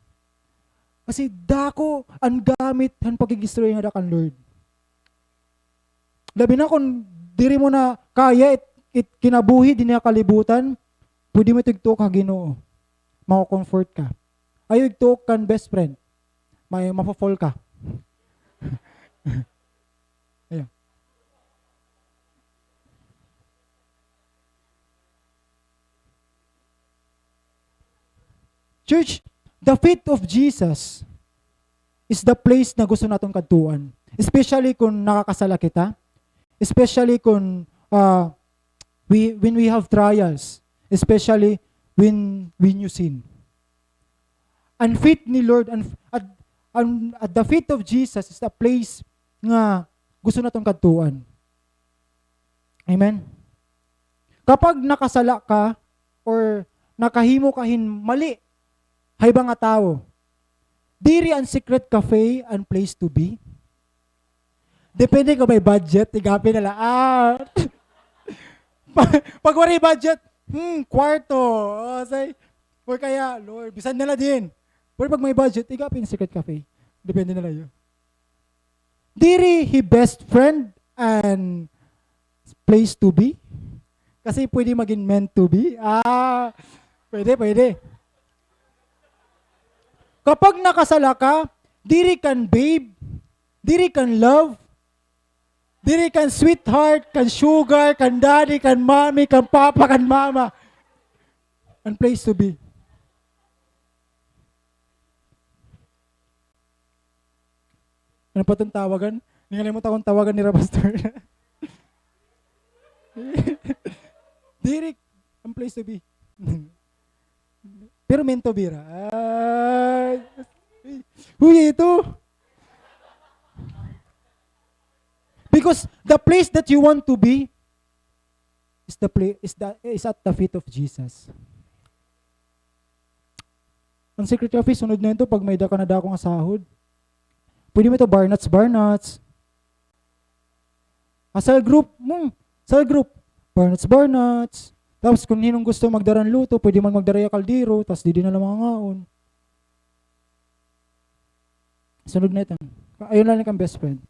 Speaker 1: Kasi dako, ang gamit, ang pagigistroy nga kan Lord. Labi na kung diri mo na kaya, kinabuhi, di niya kalibutan, pwede mo tigtok ka Ginoo. Mako-comfort ka. Ayaw tigtok kan best friend. Mapafall ka. Ayun. Church, the feet of Jesus is the place na gusto natong kadtuan. Especially kung nakakasala kita. Especially kung when we have trials. Especially when you sin. And feet ni Lord, at the feet of Jesus is the place nga gusto natong kadtuan. Amen? Kapag nakasala ka or nakahimo kahin mali, hay ba nga tao, diri ang secret cafe and place to be? Depende kung may budget, igapi na lang. Pag wari budget, kwarto. Or kaya, Lord, bisan nila din. Pero pag may budget, igapi ng secret cafe. Depende na lang yun. Diri he best friend and place to be? Kasi pwede maging meant to be. Pwede. Kapag nakasala ka, diri kan babe, diri kan love, diri kan sweetheart, kan sugar, kan daddy, kan mommy, kan papa, kan mama. And place to be. Ano pa itong tawagan? Nangalimutan akong tawagan ni Rabastor. Diri, ang place to be. Pero meant to be ra. Huy, ito. Because the place that you want to be is at the feet of Jesus. Ang secretary office, sunod na ito pag may da ka na akong asahod. Pwede mo ito barnuts. Cell group, barnuts. Tapos kung ninong gusto magdaran luto, pwede man magdaraya kaldero, tapos di na lang mga ngaon. Sunod na ito. Ayun lang kang best friend.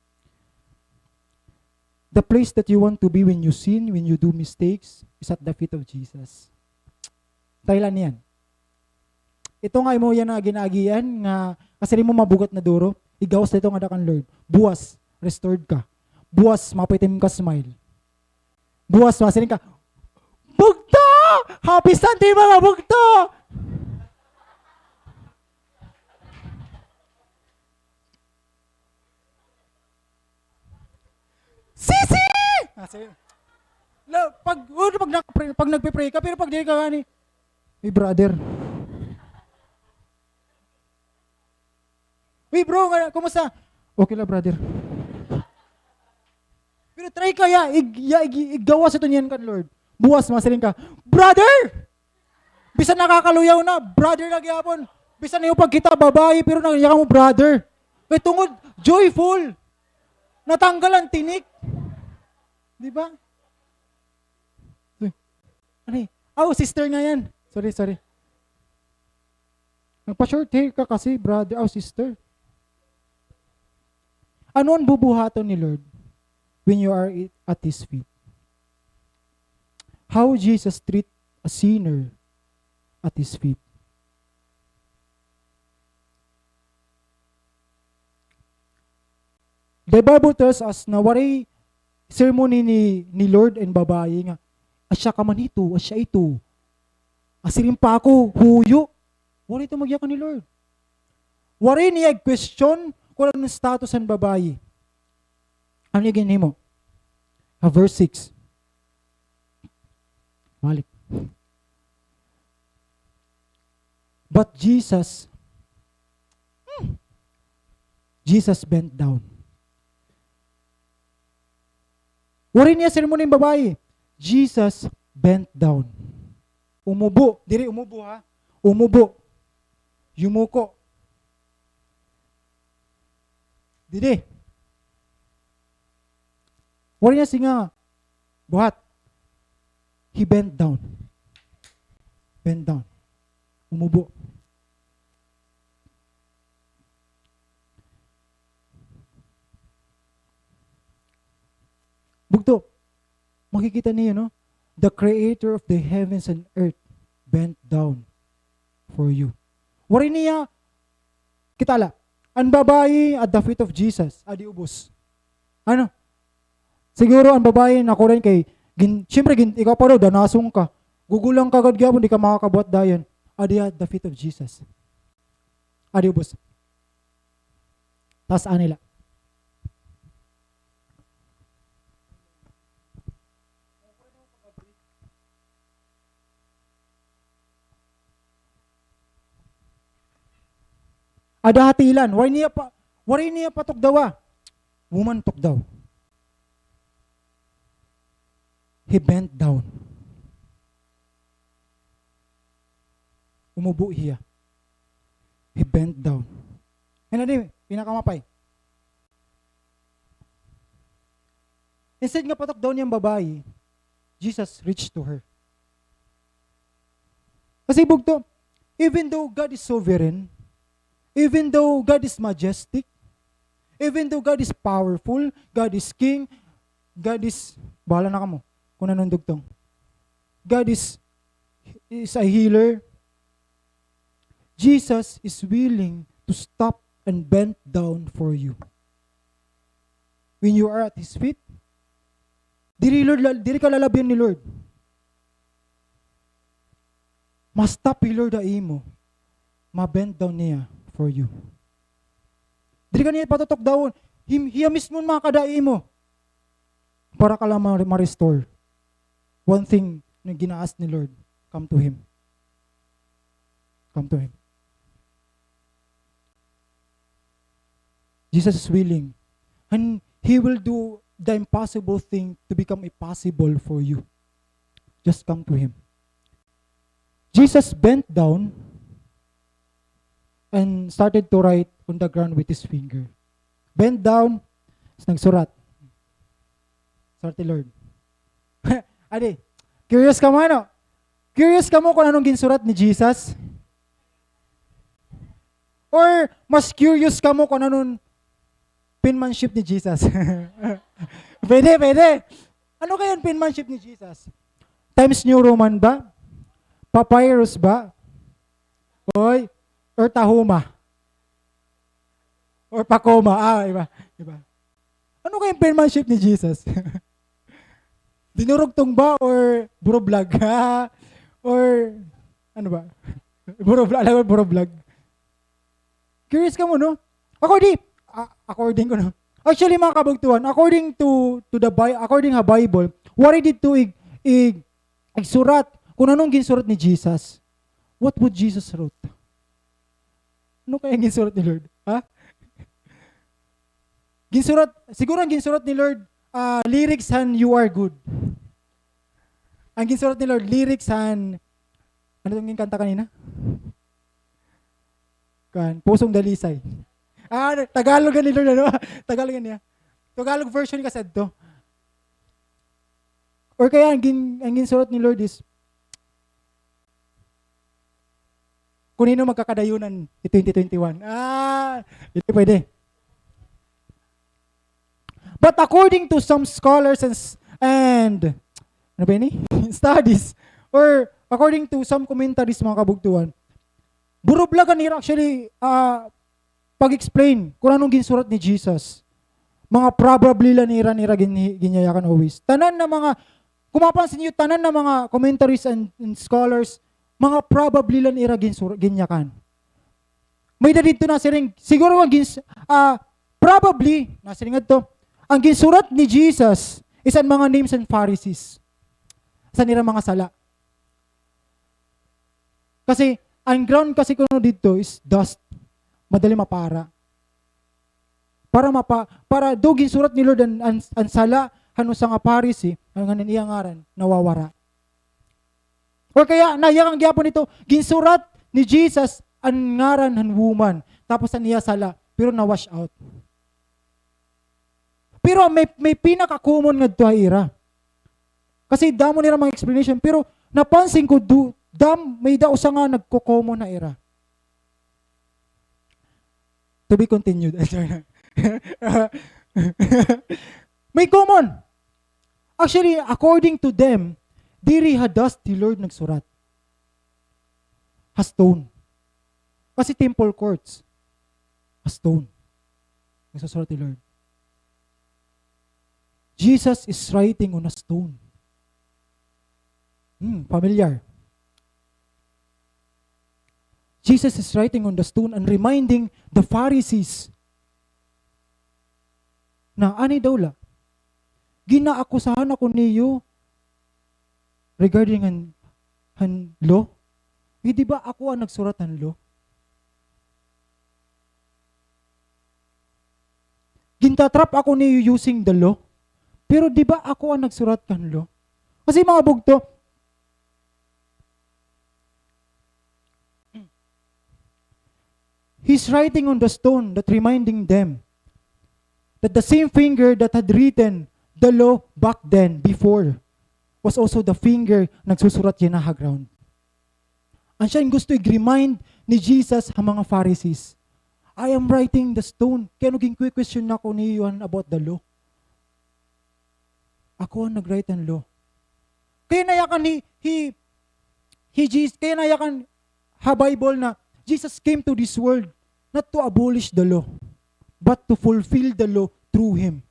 Speaker 1: The place that you want to be when you sin, when you do mistakes, is at the feet of Jesus. Thailand yan. Ito nga mo yan na ginagian, nga kasi rin mo mabugat na duro, igawas na ito nga dakan Lord. Buwas, restored ka. Buwas, mapitim ka smile. Buwas, masiling ka, bugto! Happy Sunday mga bugto! Sisi! Pag nagpe-pray ka, pero pag di ka gani, hey brother. Hey bro, kumusta? Okay lang brother. Pero try ka igawas ito niyan kan Lord. Buwas, masiling ka, brother! Bisan nakakaluyaw na, brother lagi hapon. Bisan na yung pagkita, babae, pero nangyayaka mo, brother. May tungod, joyful. Natanggal ang tinik. Di ba? Ano sister nga yan. Sorry. Nagpa-short hair ka kasi, brother. Sister. Ano ang bubuhaton ni Lord when you are at His feet? How Jesus treat a sinner at His feet. The Bible tells us na waray ceremony ni Lord and babae nga, asya ka man ito, asya ito. Asirin pa ako, huyo. Waray ito magyakan ni Lord. Waray niya question kung ano status ang babae. Ano yung mo? Verse 6. Malik. But Jesus bent down. Waray niya sermon ng babae. Jesus bent down. Umubo. Diri umubo ha. Umubo. Yumuko. Didi. Waray niya singa. Buhat. He bent down. Bent down. Umubo. Bugto, makikita niyo, no? The Creator of the heavens and earth bent down for you. Waray niya, kitala, ang babae at the feet of Jesus, adi ubos. Ano? Siguro ang babae nakuren kay, siyempre, ikaw pa daw, danasong ka. Gugulang ka agad gyapon, di ka makakabuat dayan. Adi at the feet of Jesus. Adi ubos. Tas anila. Ada hatilan, waray niya pa tukdawa. Woman tukdaw. He bent down. Umubo hiya. He bent down. Ano din, pinakamapay. Instead nga patok daw niyang babae, Jesus reached to her. Kasi bugto, even though God is sovereign, even though God is majestic, Even though God is powerful, God is king, God is, bahala na ka mo kung anong dugtong. God is a healer. Jesus is willing to stop and bend down for you. When you are at His feet, diri ka lalabyan ni Lord. Ma-stop ni Lord ang imo. Ma-bend down niya for you. Diri ka niya patutok daw. Hiya mismo mga kadai mo. Para ka lang ma-restore. One thing na ginaas ni Lord, come to Him. Come to Him. Jesus is willing. And He will do the impossible thing to become impossible for you. Just come to Him. Jesus bent down and started to write on the ground with His finger. Bent down, nagsurat. Sorry, Lord. Adi, curious ka mo ano? Curious ka mo kung anong ginsurat ni Jesus? Or mas curious ka mo kung anong penmanship ni Jesus? Pwede. Ano kaya ang penmanship ni Jesus? Times New Roman ba? Papyrus ba? Or Tahoma? Or Pacoma? Iba. Ano kaya ang penmanship ni Jesus? Dinurugtong ba? Or buroblog? Or ano ba? Buroblog. Alam mo, buroblog. Curious ka mo, no? According ko, no? Actually, mga kabagtuhan, according to the according sa Bible, wari dito igsurat kung anong ginsurat ni Jesus. What would Jesus wrote? Ano kaya ginsurat ni Lord? Ha? Siguro ang ginsurat ni Lord, lyrics and you are good. Ang ginsurat ni Lord, lyrics and, ano itong kanta kanina? Pusong Dalisay. Tagalog ni Lord, ano? Tagalog niya. Tagalog version kasi ito. Or kaya, ang ginsurat ni Lord is, kung nino magkakadayunan ni 2021. Hindi pwede. But according to some scholars and ano ba yun? Studies, or according to some commentaries, mga kabugtuan, burublagan nila actually pag-explain kung anong ginsurat ni Jesus. Mga probably lang nira ginyayakan always. Tanan na mga, kung mapansin niyo, tanan na mga commentaries and scholars, mga probably lang nira ginyakan. May dito na siring, siguro ang probably, nasiringad to, ang ginsurat ni Jesus is ang mga names and Pharisees. Sa nila mga sala. Kasi, ang ground kasi kuno dito is dust. Madali mapara. Para do ginsurat ni Lord ang sala hano sa nga Pharisee, ang iyang ngaran, nawawara. Or kaya, nayang gyapon nito, ginsurat ni Jesus ang ngaran ng woman, tapos ang iya sala, pero na-wash out. Pero may pinaka-common nga ito ira. Kasi damo nila mga explanation, pero napansin ko, may dausa nga nagko-common na ira. To be continued. May common. Actually, according to them, diri hadas ti Lord nagsurat. Ha stone. Kasi temple courts. Ha stone. Nagsusurat ti Lord. Jesus is writing on a stone. Familiar. Jesus is writing on the stone and reminding the Pharisees na ani daw la, ginaakusahan ako niyo regarding ang law. Di ba ako ang nagsurat ng law? Gintatrap ako niyo using the law. Pero di ba ako ang nagsurat ng law? Kasi mga bugto, He's writing on the stone that reminding them that the same finger that had written the law back then, before, was also the finger nagsusurat yun na ground. Ang siya yung gusto i-remind ni Jesus ang mga Pharisees. I am writing the stone. Kaya naging question na ko ni Juan about the law. Ako ang nag-write ng law. Kaya nayakan kaya nayakan Bible na Jesus came to this world not to abolish the law, but to fulfill the law through Him.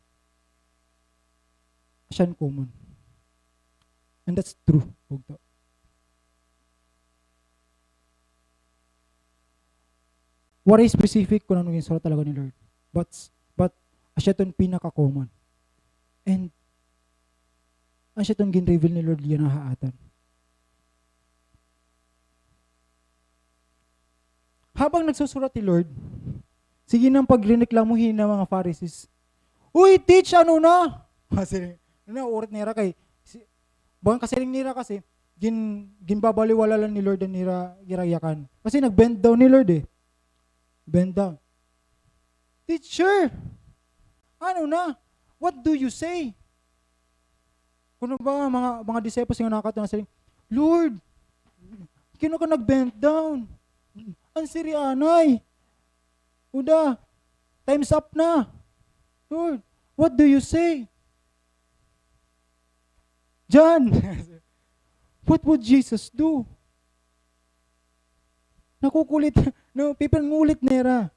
Speaker 1: Siya ang common. And that's true. Waray specific kung ano yung surat talaga ni Lord. But siya itong pinaka-common. And siya itong gin-reveal ni Lord yan na haatan. Habang nagsusurat ni Lord, sige nang pagrineklamuhin ng mga Pharisees, uy, teach, ano na? Kasi, urat nira kay, buwan kasiling nira kasi, ginbabaliwala lang ni Lord ang nira girayakan. Kasi nag-bend down ni Lord eh. Bend down. Teacher, ano na? What do you say? Kung ba mga disciples yung nakakatawa na siling, Lord, kino ka nag-bend down? Ang sirianay. Uda, time's up na. Lord, what do you say? John, what would Jesus do? Nakukulit. No, people ngulit nera.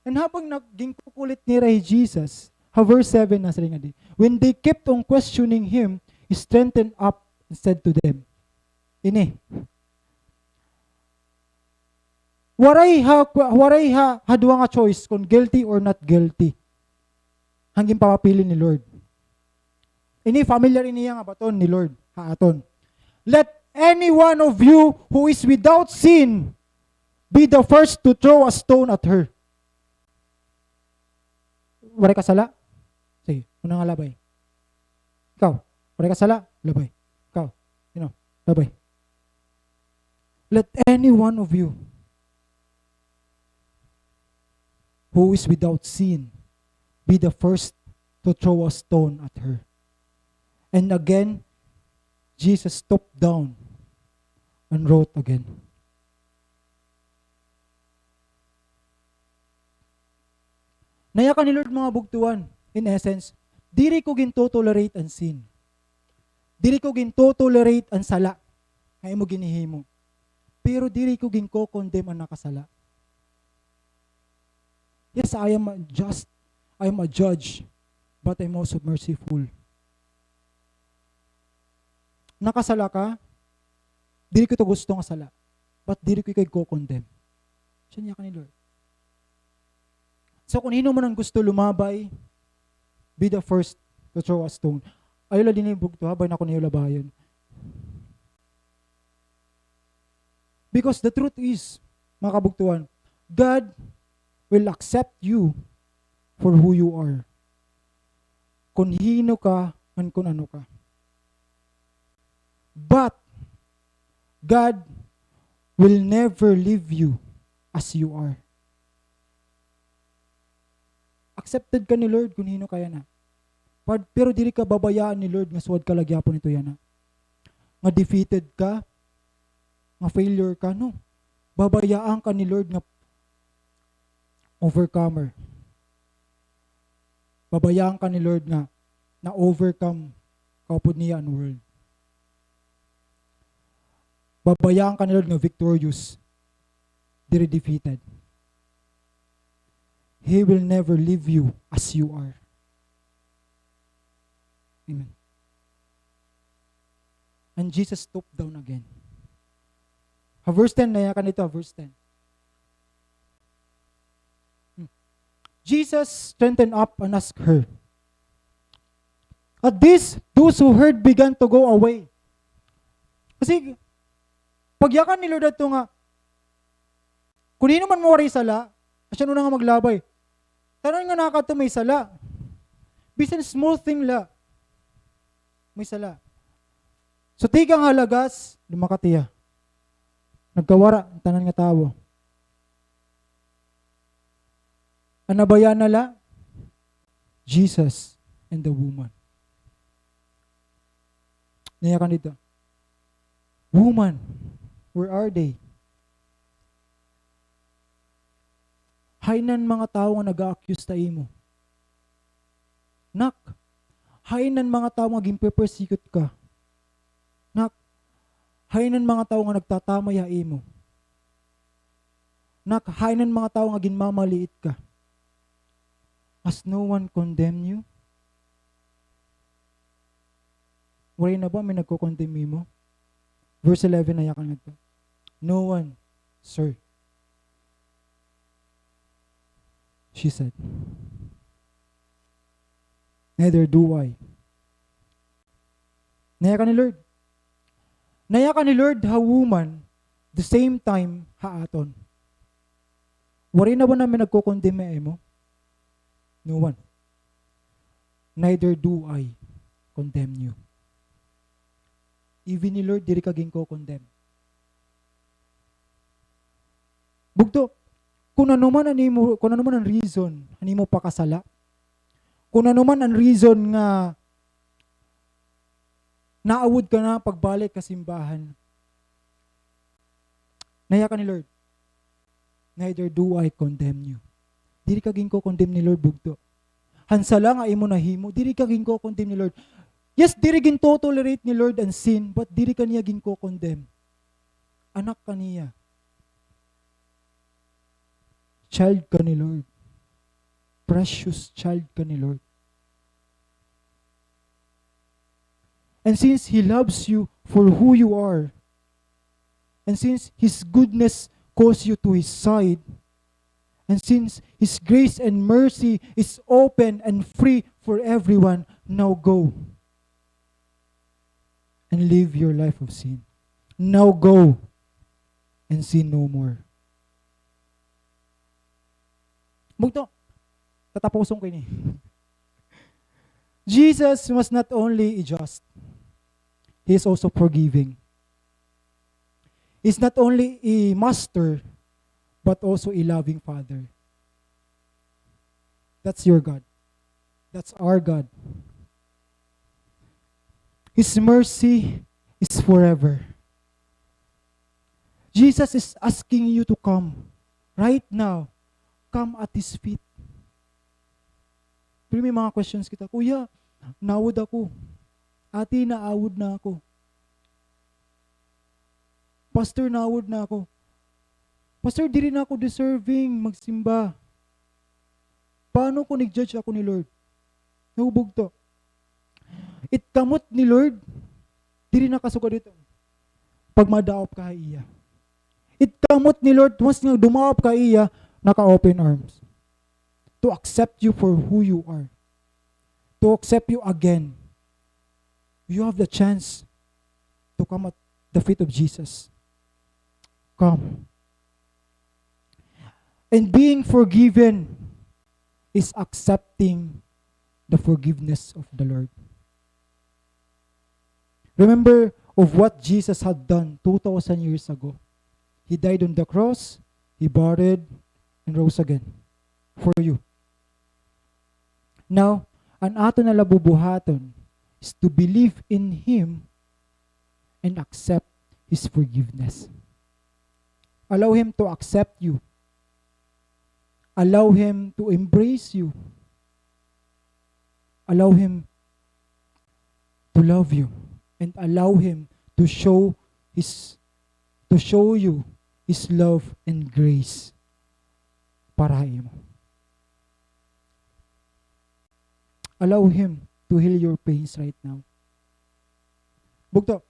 Speaker 1: And habang naging kukulit nera Jesus, verse 7 na sa nga di, when they kept on questioning Him, He strengthened up and said to them, ini, waray ha duwa nga choice kung guilty or not guilty. Hanggang papapili ni Lord. Ini familiar iniya nga baton ni Lord, haaton. Let any one of you who is without sin be the first to throw a stone at her. Waray ka sala? Sige, unang nga labay. Ikaw, waray ka sala? Labay. Ikaw, labay. Let any one of you who is without sin be the first to throw a stone at her. And again, Jesus stooped down and wrote again. Nayakan ni Lord mga bugtuan. In essence, diri ko ginto-tolerate ang sin. Diri ko ginto-tolerate ang sala. Ay mo ginihimo. Pero diri ko ginko-condemn ang nakasala. Yes, I am just. I am a judge. But I'm also merciful. Nakasala ka, diri ko to gusto nga sala. But diri ko kay ko-condemn. Siya niya ka ni Lord. So kung hino man ang gusto lumabay, be the first to throw a stone. Ayaw la din yung bugto, habay na ko niyo labayon. Because the truth is, mga kabugtuan, God will accept you for who you are. Kung hino ka, man kung ano ka. But, God will never leave you as you are. Accepted ka ni Lord kung hino kaya na. Pero dili ka babayaan ni Lord nga suwad ka lagyapon ito yan na. Nga defeated ka, nga failure ka, no. Babayaan ka ni Lord nga overcomer. Babayaan ka ni Lord nga na overcome kaupod niya ang world. Babayaan ka ni Lord nga victorious, diri defeated. He will never leave you as you are. Amen. And Jesus stooped down again. Verse 10 na yakan ito, verse 10. Jesus strengthened up and asked her. At this, those who heard began to go away. Kasi, pagyakan ni Lord ito nga, kung hindi naman mawaray sala, asya nuna nga maglabay. Tanan nga nakato may sala. Bisan small thing la, may sala. So, tigang halagas, lumakatiya. Nagkawara, tanan nga tao. Anabayan nala, Jesus and the woman. Nayakan dito. Woman, where are they? Haynan mga tao nga nag-a-accuse ta imo. Nak, haynan mga tao nga gimpe-persecute ka. Nak, haynan mga tao nga nagtatamaya imo. Nak, haynan mga tao nga ginmamaliit ka. Has no one condemn you? Waray na ba may nagko-condemn mo? Verse 11 na yakan nito. No one, sir. She said. Neither do I. Nayakan ni Lord. Nayakan ni Lord ha woman, the same time ha aton. Waray na ba namin nagko-condemn mo? No one. Neither do I condemn you. Even ni Lord, diri ka ginko-condemn. Bugto, kung ano man ang reason, animo pakasala. Kung ano man ang reason nga naawod ka na pagbalik ka simbahan. Nayakan ni Lord. Neither do I condemn you. Diri ka ginko-condemn ni Lord, bugto. Hansala nga imo nahimo, diri ka ginko-condemn ni Lord. Yes, diri gin-tolerate ni Lord ang sin, but diri ka niya ginko-condemn. Anak ka niya. Child ka ni Lord. Precious child ka ni Lord. And since He loves you for who you are, and since His goodness calls you to His side, and since His grace and mercy is open and free for everyone, now go and live your life of sin. Now go and sin no more. Bugto, tatapuson ko ini. Jesus was not only just, He is also forgiving. He's not only a master, but also a loving Father. That's your God. That's our God. His mercy is forever. Jesus is asking you to come right now. Come at His feet. Pero may mga questions kita, Kuya, naawod ako. Ate, naawod na ako. Pastor, naawod na ako. Pastor, di rin ako deserving magsimba. Paano ko nag-judge ako ni Lord? Nahubog to. It kamot ni Lord, di rin nakasuka dito. Pag madaop ka iya. It kamot ni Lord, once nga dumaop ka iya, naka-open arms. To accept you for who you are. To accept you again. You have the chance to come at the feet of Jesus. Come. And being forgiven is accepting the forgiveness of the Lord. Remember of what Jesus had done 2,000 years ago. He died on the cross, He buried, and rose again for you. Now, ang ato na labubuhaton is to believe in Him and accept His forgiveness. Allow Him to accept you. Allow Him to embrace you. Allow Him to love you. And allow Him to show you His love and grace para mo. Allow Him to heal your pains right now. Bugto,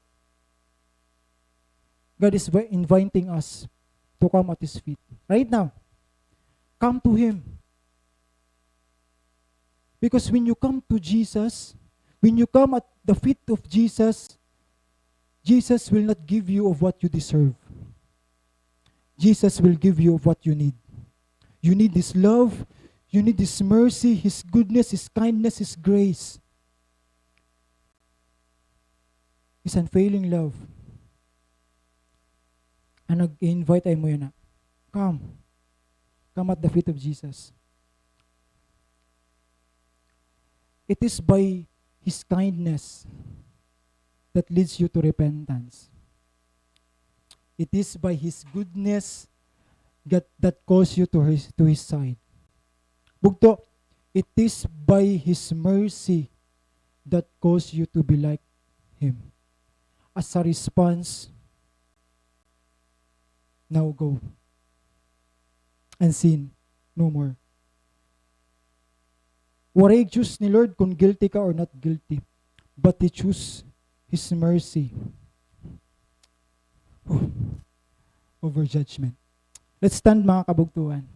Speaker 1: God is inviting us to come at His feet. Right now, come to Him. Because when you come to Jesus, when you come at the feet of Jesus, Jesus will not give you of what you deserve. Jesus will give you of what you need. You need His love, you need His mercy, His goodness, His kindness, His grace. His unfailing love. And nag-invite ay mo yun na, come. Come at the feet of Jesus. It is by His kindness that leads you to repentance. It is by His goodness that calls you to His side. Bugto, it is by His mercy that calls you to be like Him. As a response, now go and sin no more. Waray choose ni Lord kung guilty ka or not guilty, but He choose His mercy over judgment. Let's stand mga kabugtuan.